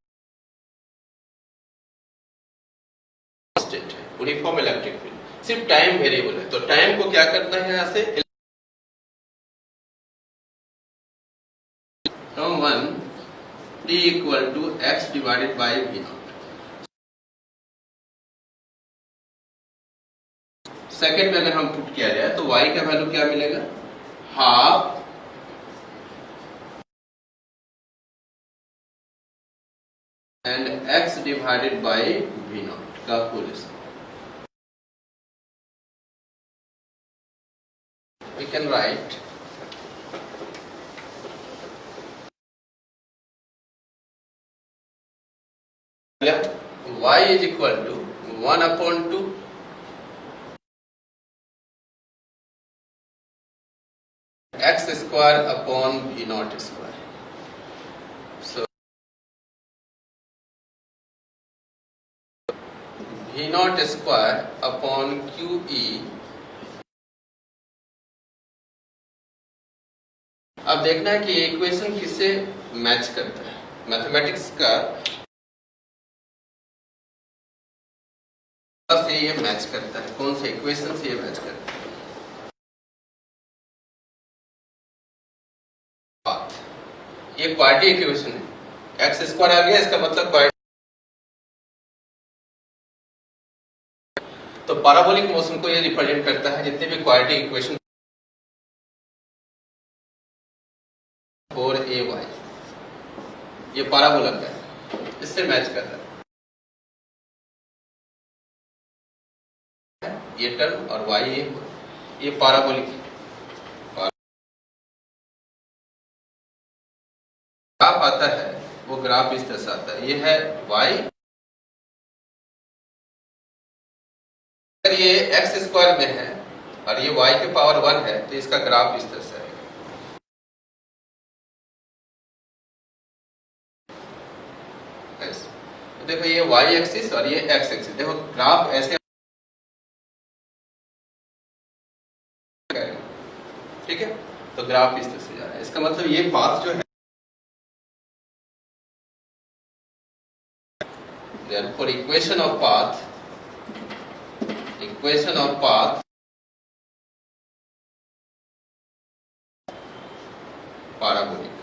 Speaker 1: constant है, यूनिफॉर्म इलेक्ट्रिक फील्ड, सिर्फ टाइम वेरिएबल है। तो टाइम को क्या करना है, यहाँ से term 1 t equal to x divided by v naught, second में अगर हम पुट किया जाए तो y का वैल्यू क्या मिलेगा, half and x divided by v naught का whole square. We can write y is equal to 1 upon 2 x square upon v naught square। v naught square upon qe। अब देखना है कि इक्वेशन किससे मैच करता है, मैथमेटिक्स का से ये मैच करता है, कौन से इक्वेशन से ये मैच करता है। ये क्वाड्रेटिक इक्वेशन है, एक्स स्क्वायर आ गया, इसका मतलब क्वाड्रेटिक। तो पैराबोलिक मोशन को ये रिप्रेजेंट करता है, जितने भी क्वाड्रेटिक इक्वेशन 4ay, ये पाराबोला का है, इससे मैच कर रहा है ये टर्म और y ये पाराबोलिक है। ग्राफ आता है वो ग्राफ इस तरह से आता है, ये है y, अगर ये x स्क्वायर में है और ये y के पावर 1 है तो इसका ग्राफ इस तरह से आएगा। तो देखो ये y एक्सिस और ये x एक्सिस, देखो ग्राफ ऐसे, ठीक है, तो ग्राफ इस तरह से जा रहा है। इसका मतलब ये पाथ जो है, therefore equation of path parabolic.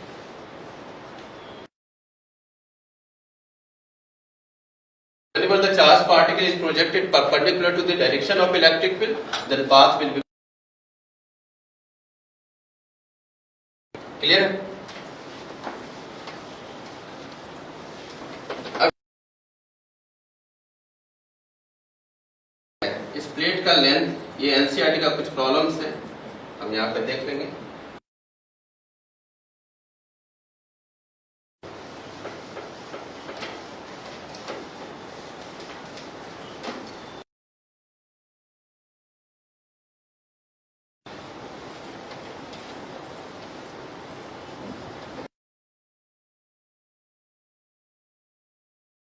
Speaker 1: Whenever the charged particle is projected perpendicular to the direction of electric field, then path will be clear. इस प्लेट का लेंथ, ये एनसीईआरटी का कुछ प्रॉब्लम्स है, हम यहाँ पे देख लेंगे।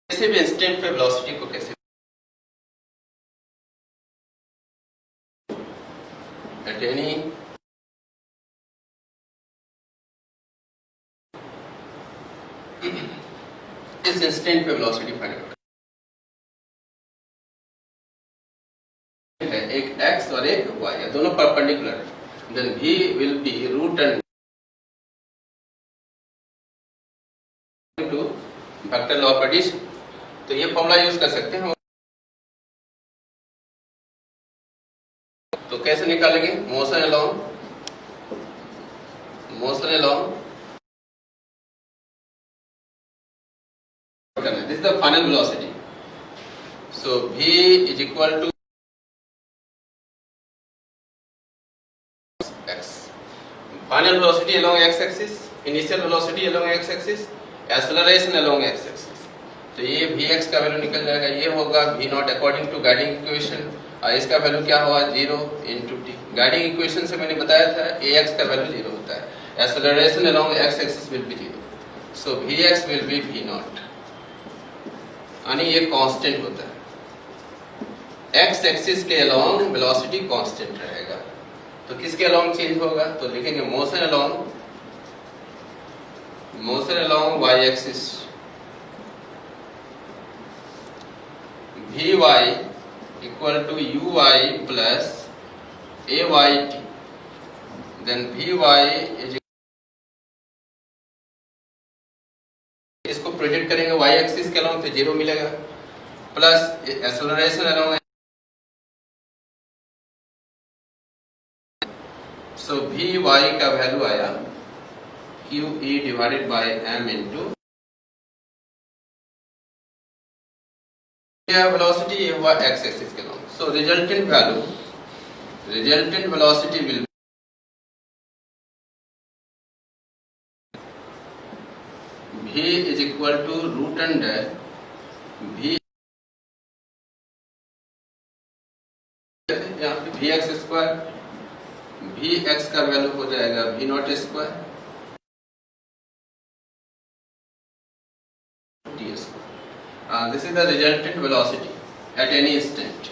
Speaker 1: किसी भी इंस्टेंट पे वेलोसिटी को कैसे at any इस इंस्टेंट पे वेलोसिटी फाइंड आउट है, एक x और एक y है, दोनों perpendicular, then v will be root and to vector law of addition. तो ये फॉर्मूला यूज कर सकते हैं हम। तो कैसे निकालेंगे? Motion along this is the final velocity, so v is equal to x, final velocity along x axis, initial velocity along x axis, acceleration along x axis। तो ये vx का वैल्यू निकल जाएगा, ये होगा v naught according to guiding equation, और इसका वैल्यू क्या होगा 0 into t। गाइडिंग इक्वेशन से मैंने बताया था ax का वैल्यू 0 होता है, acceleration along x axis will be 0, so vx will be v naught, यानी ये कांस्टेंट होता है। x एक्सिस के अलोंग वेलोसिटी कांस्टेंट रहेगा, तो किसके अलोंग चेंज होगा? तो लिखेंगे motion along y axis, vy equal to uy plus ayt, then vy is, इसको प्रोजेक्ट करेंगे y एक्सिस के अलोंग तो 0 मिलेगा, plus acceleration along, so vy का वैल्यू आया qe divided by m into, क्या वेलोसिटी ये हुआ x एक्सिस के along, so resultant velocity will v is equal to root under v, यहाँ पे vx स्क्वायर, vx का वैल्यू हो जाएगा v naught square t square. This is the resultant velocity at any instant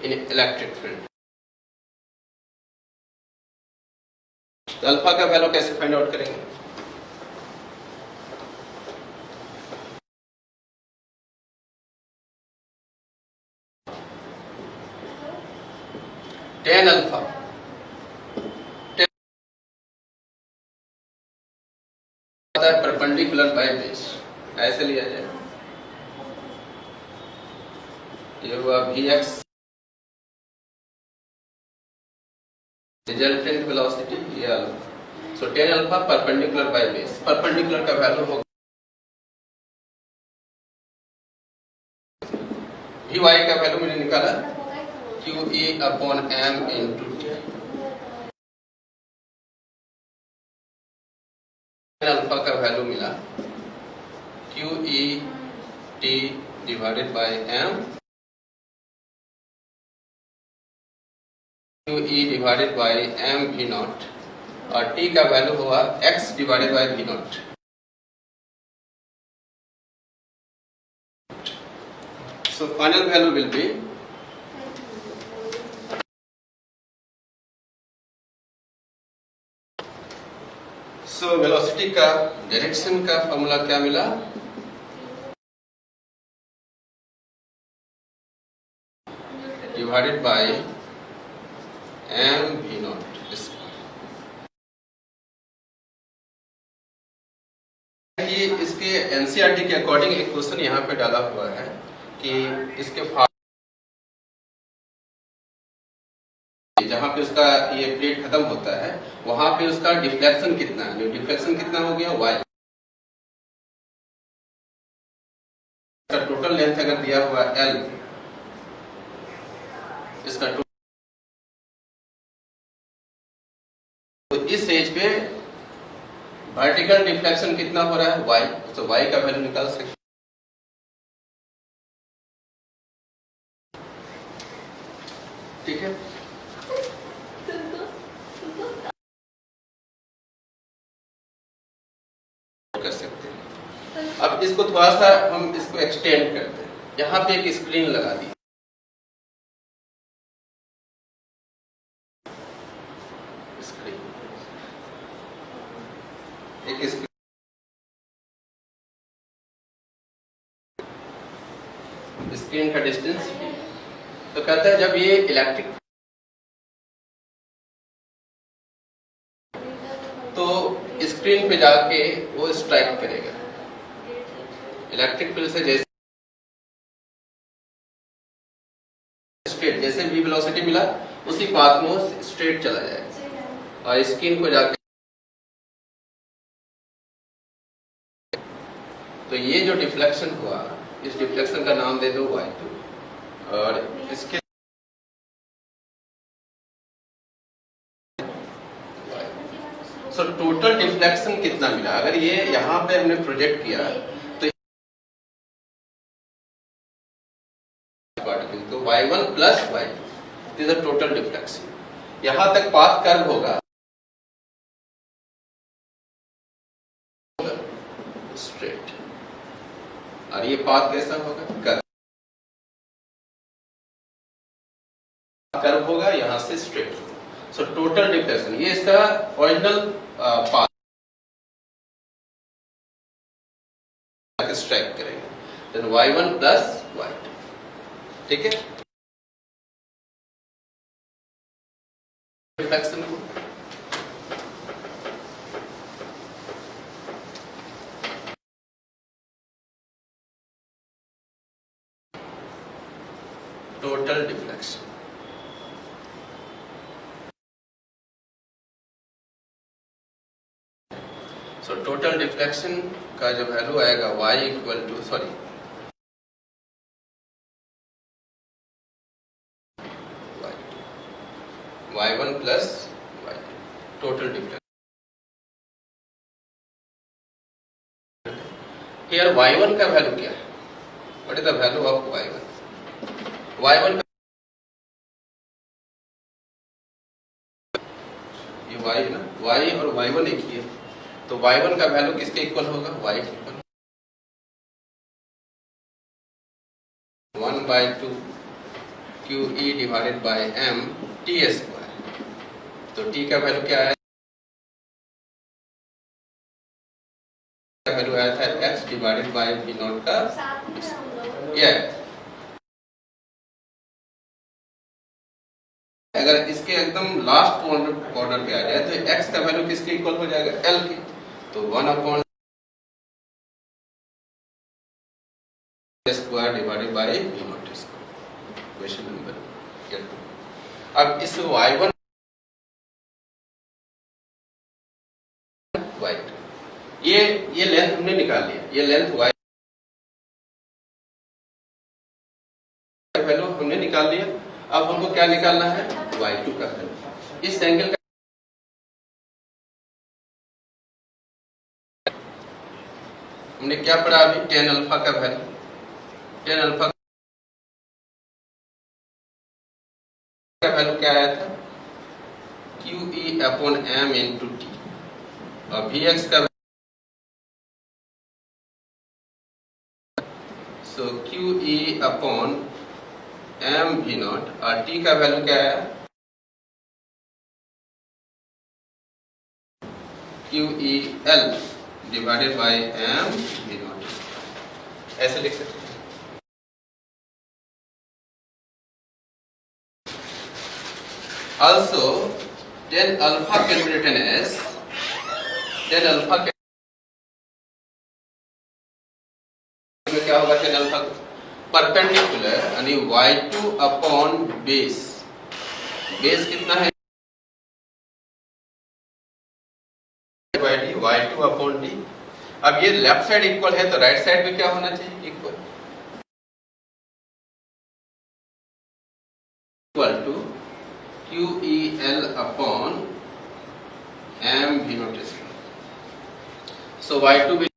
Speaker 1: in electric field. तो अल्फा का वैल्यू कैसे फाइंड आउट करेंगे? tan alpha, perpendicular by base, ऐसे लिया जाए, ये हुआ vx, रिजल्टेंट वेलोसिटी ये alpha, so tan alpha perpendicular by base, perpendicular का वैल्यू होगा Vy का वैल्यू मैंने निकाला QE upon m into T। Alpha का वैल्यू मिला QE T divided by m, QE divided by m V not, और T का वैल्यू हुआ x divided by V not. So final value will be velocity का डायरेक्शन का फॉर्मूला क्या मिला, divided by m v not. इसके एनसीईआरटी के अकॉर्डिंग एक क्वेश्चन यहाँ पे डाला हुआ है कि इसके जहाँ पे उसका ये प्लेट खत्म होता है वहां पे उसका डिफ्लेक्शन कितना है, डिफ्लेक्शन कितना हो गया y। इसका टोटल लेंथ अगर दिया हुआ l, इसका तो इस एज पे वर्टिकल डिफ्लेक्शन कितना हो रहा है y, तो y का वैल्यू निकाल सकते हैं। ठीक है, कर सकते हैं। अब इसको थोड़ा सा हम इसको एक्सटेंड करते हैं, यहाँ पे एक स्क्रीन लगा दी, स्क्रीन एक स्क्रीन, स्क्रीन का डिस्टेंस तो कहता है जब ये इलेक्ट्रिक तो स्क्रीन पे जाके वो स्ट्राइक करेगा इलेक्ट्रिक फील्ड से, जैसे स्ट्रेट जैसे भी वेलोसिटी मिला उसी पाथ में वो स्ट्रेट चला जाएगा और स्क्रीन को जाके, तो ये जो डिफ्लेक्शन हुआ इस डिफ्लेक्शन का नाम दे दो y2, और इसके टोटल डिफ्लेक्शन कितना मिला, अगर ये यहाँ पे हमने प्रोजेक्ट किया तो y1 plus y2 this is total deflection. यहां तक पाथ कर्व होगा स्ट्रेट, और ये पाथ कैसा होगा, कर्व होगा यहां से स्ट्रेट। सो टोटल डिफ्लेक्शन ये इसका ओरिजिनल पाथ स्ट्राइक करेगा, देन y1 प्लस y2। ठीक है, डिफ्लेक्शन को total deflection, so total deflection का जो वैल्यू आएगा y equal to y1 plus y2 total deflection. Here y1 का वैल्यू क्या है, what is the value of y1, y1 ये y है ना, y और y1 एक ही है, तो y1 का वैल्यू किसके इक्वल होगा, y के equal 1/2 QE divided by m t square. तो t का वैल्यू क्या है, वैल्यू आया था x divided by v not का ये। अगर इसके एकदम लास्ट कॉर्नर पे आ जाए तो x का वैल्यू किसके इक्वल हो जाएगा, l के, तो 1/2 square divided by v naught square. Question number 2। अब इस y1 ये लेंथ हमने निकाल लिया, ये लेंथ y वैल्यू हमने निकाल लिया। अब हमको क्या निकालना है, y2 का वैल्यू। इस एंगल का हमने क्या पढ़ा अभी, tan अल्फा का वैल्यू, tan अल्फा का वैल्यू क्या आया था, QE upon m into T, और Vx का सो QE upon m V not, और t का वैल्यू क्या आया, QEL divided by m V not, ऐसे लिख सकते हैं। Also, tan alpha can be written as tan alpha में क्या होगा, tan alpha परपेंडिकुलर यानी y2 अपॉन बेस, बेस कितना है y2 अपॉन d। अब ये लेफ्ट साइड इक्वल है तो राइट साइड में क्या होना चाहिए, equal, equal to QEL upon m V naught square. So y2 will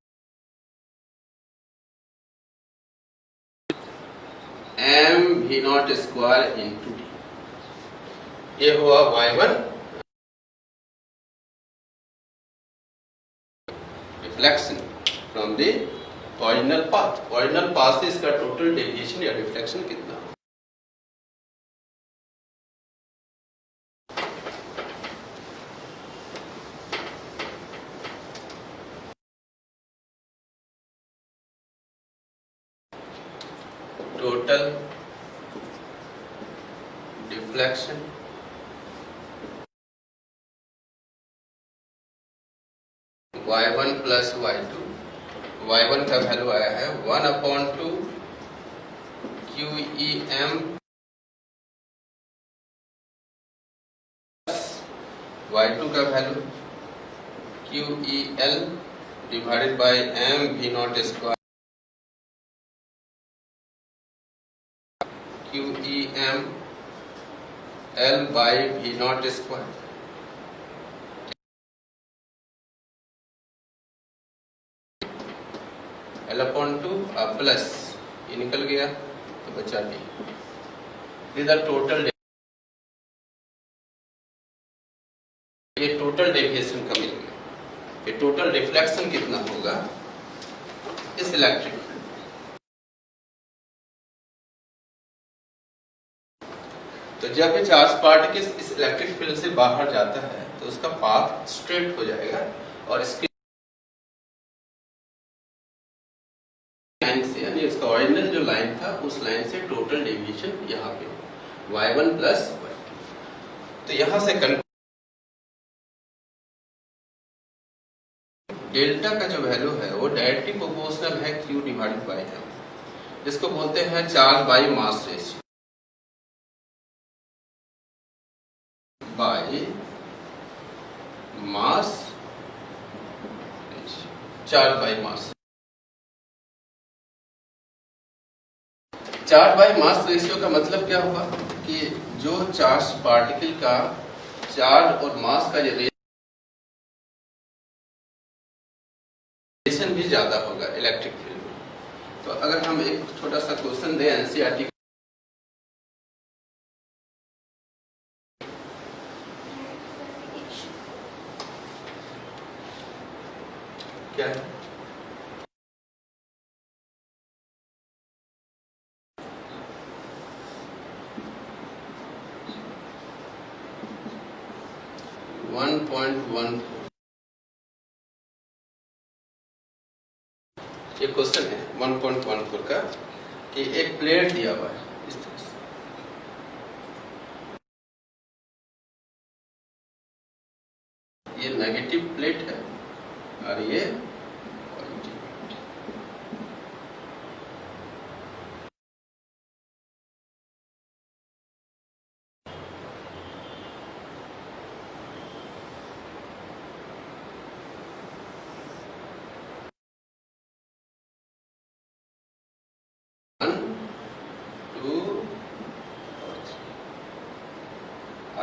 Speaker 1: m V naught square into d, ये हुआ y1 reflection from the original path. Original path से इसका टोटल डेविएशन या रिफ्लेक्शन कितना, total deflection y1 plus y2, y1 का वैल्यू आया है 1 अपॉन 2 QEM y2 का value QEL divided by m V naught square, QEM L by V naught square, L upon 2 plus ये निकल गया तो बचा d। दिस द टोटल, ये टोटल डेविएशन का मिल गया। ये टोटल रिफ्लेक्शन कितना होगा इस इलेक्ट्रिक फील्ड, तो जब ये चार्ज पार्टिकल इस इलेक्ट्रिक फील्ड से बाहर जाता है तो उसका पाथ स्ट्रेट हो जाएगा, और इसके लाइन से यानी इसका ओरिजिनल जो लाइन था उस लाइन से टोटल डेविएशन यहाँ पे y1 प्लस y2। तो यहाँ से डेल्टा का जो वैल्यू है वो डायरेक्टली प्रोपोर्शनल है Q डिवाइडेड बाय m, इसको बोलते हैं charge by mass ratio, by mass ratio, charge by mass. Charge by mass ratio का मतलब क्या हुआ कि जो चार्ज पार्टिकल का चार्ज और मास का जो भी ज्यादा होगा इलेक्ट्रिक फील्ड में। तो अगर हम एक छोटा सा क्वेश्चन दें एनसीईआरटी, क्या है, वन पॉइंट वन, ये क्वेश्चन है 1.14 का कि एक प्लेट दिया हुआ है इस तरह से, ये नेगेटिव प्लेट है और ये पॉजिटिव प्लेट।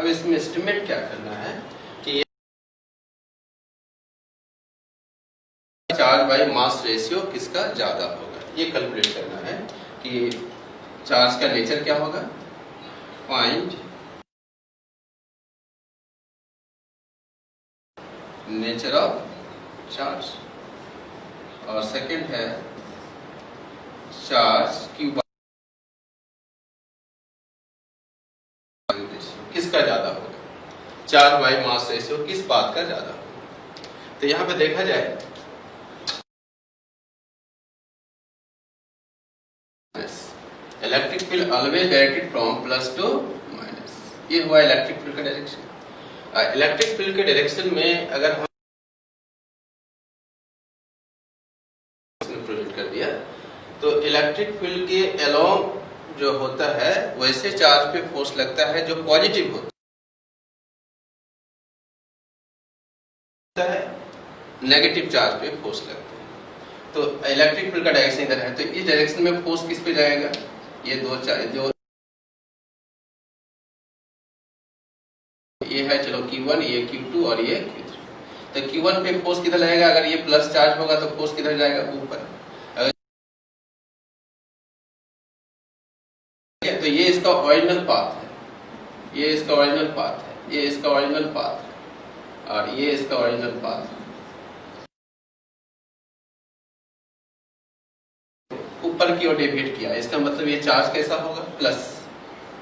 Speaker 1: अब इसमें एस्टिमेट क्या करना है कि चार्ज बाई मास रेशियो किसका ज्यादा होगा, ये कैलकुलेट करना है कि चार्ज का नेचर क्या होगा, फाइंड नेचर ऑफ चार्ज, और सेकंड है चार्ज क्यू किसका ज्यादा होगा, चार्ज बाई मास रेशियो किस बात का ज्यादा होगा। तो यहां पे देखा जाए electric field always directed from plus two minus, ये हुआ इलेक्ट्रिक फील्ड का डायरेक्शन। इलेक्ट्रिक फील्ड के डायरेक्शन में अगर हम प्रोजेक्ट कर दिया तो इलेक्ट्रिक फील्ड के अलोंग जो होता है वैसे चार्ज पे फोर्स लगता है जो पॉजिटिव होता है, नेगेटिव चार्ज पे फोर्स लगता है। तो इलेक्ट्रिक फील्ड का डायरेक्शन इधर है, तो इस डायरेक्शन में फोर्स किस पे जाएगा, ये दो चार्ज जो ये है, चलो Q1, ये Q2 और ये Q3। तो Q1 पे फोर्स किधर लगेगा, अगर ये प्लस चार्ज होगा तो फोर्स किधर जाएगा, ऊपर। तो ये इसका ओरिजिनल पाथ है, ये इसका ओरिजिनल पाथ है, ये इसका ओरिजिनल पाथ है और ये इसका ओरिजिनल पाथ है। ऊपर की ओर डेविएट किया, इसका मतलब ये चार्ज कैसा होगा, प्लस,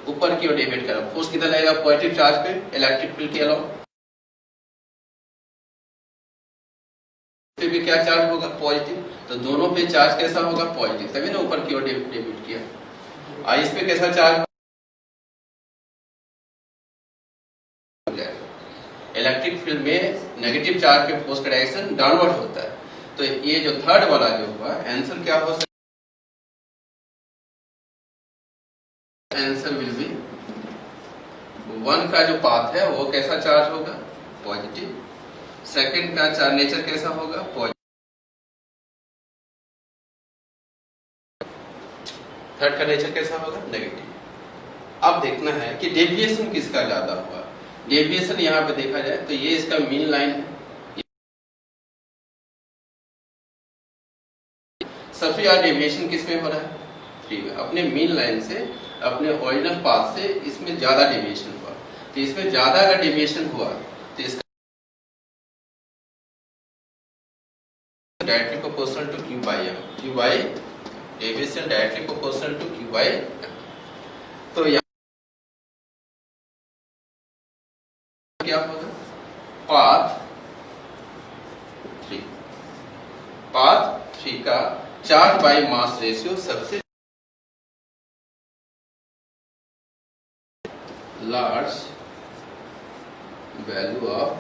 Speaker 1: ऊपर की ओर डेविएट करा, फोर्स किधर लगेगा, पॉजिटिव चार्ज पे, इलेक्ट्रिक फील्ड के अलावा पे भी क्या चार्ज होगा, पॉजिटिव। तो दोनों पे चार्ज कैसा होगा, पॉजिटिव, तभी ना ऊपर की ओर डेविएट किया। इस पे कैसा चार्ज, इलेक्ट्रिक फील्ड में नेगेटिव चार्ज पे फोर्स का डायरेक्शन डाउनवर्ड होता है। तो ये जो थर्ड वाला जो हुआ आंसर क्या हो सकता है, आंसर विल बी 1 का जो पाथ है वो कैसा चार्ज होगा, पॉजिटिव। सेकंड का चार्ज नेचर कैसा होगा, पॉजिटिव। थर्ड का नेचर कैसा होगा, नेगेटिव। अब देखना है कि डेविएशन किसका ज्यादा हुआ। डेविएशन यहाँ पे देखा जाए तो ये इसका मीन लाइन है, सबसे ज्यादा डेविएशन किसमें हो रहा है, ठीक है, अपने मीन लाइन से, अपने ओरिजिनल पाथ से इसमें ज्यादा डेविएशन हुआ। तो इसमें ज्यादा अगर डेविएशन हुआ तो इसका directly proportional to Q by M, Q by deviation directly proportional to Q by M। तो यहाँ क्या होगा, पाथ 3 का चार्ज बाई मास रेशियो सबसे large value of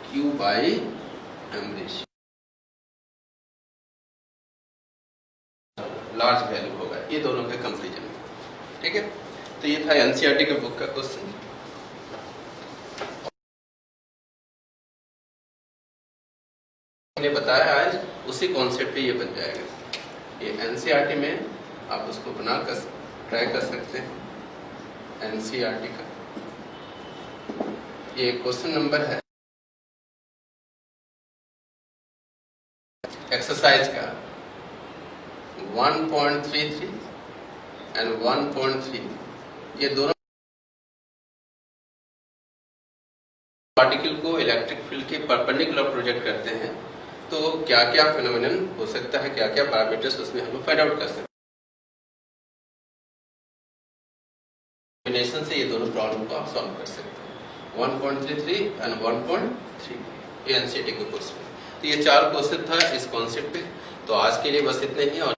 Speaker 1: Q by M ratio, large value होगा, ये दोनों के कंपैरिजन में, ठीक है। तो ये था एनसीईआरटी के बुक का क्वेश्चन। मैंने बताया आज उसी कॉन्सेप्ट पे ये बन जाएगा। ये एनसीईआरटी में आप उसको बना कर ट्राई कर सकते हैं। एनसीईआरटी का ये क्वेश्चन नंबर है एक्सरसाइज का 1.33 एंड 1.3, ये दोनों पार्टिकल को इलेक्ट्रिक फील्ड के परपेंडिकुलर प्रोजेक्ट करते हैं। तो क्या क्या फिनोमिनन हो सकता है, क्या क्या पैरामीटर्स उसमें हम लोग फाइंड आउट कर सकते हैं। कॉम्बिनेशन से ये दोनों प्रॉब्लम को आप सॉल्व कर सकते हैं। 1.33 एंड 1.3 ये एनसीईआरटी के क्वेश्चन। तो ये 4 क्वेश्चन था इस कॉन्सेप्ट पे। तो आज के लिए बस इतने ही। और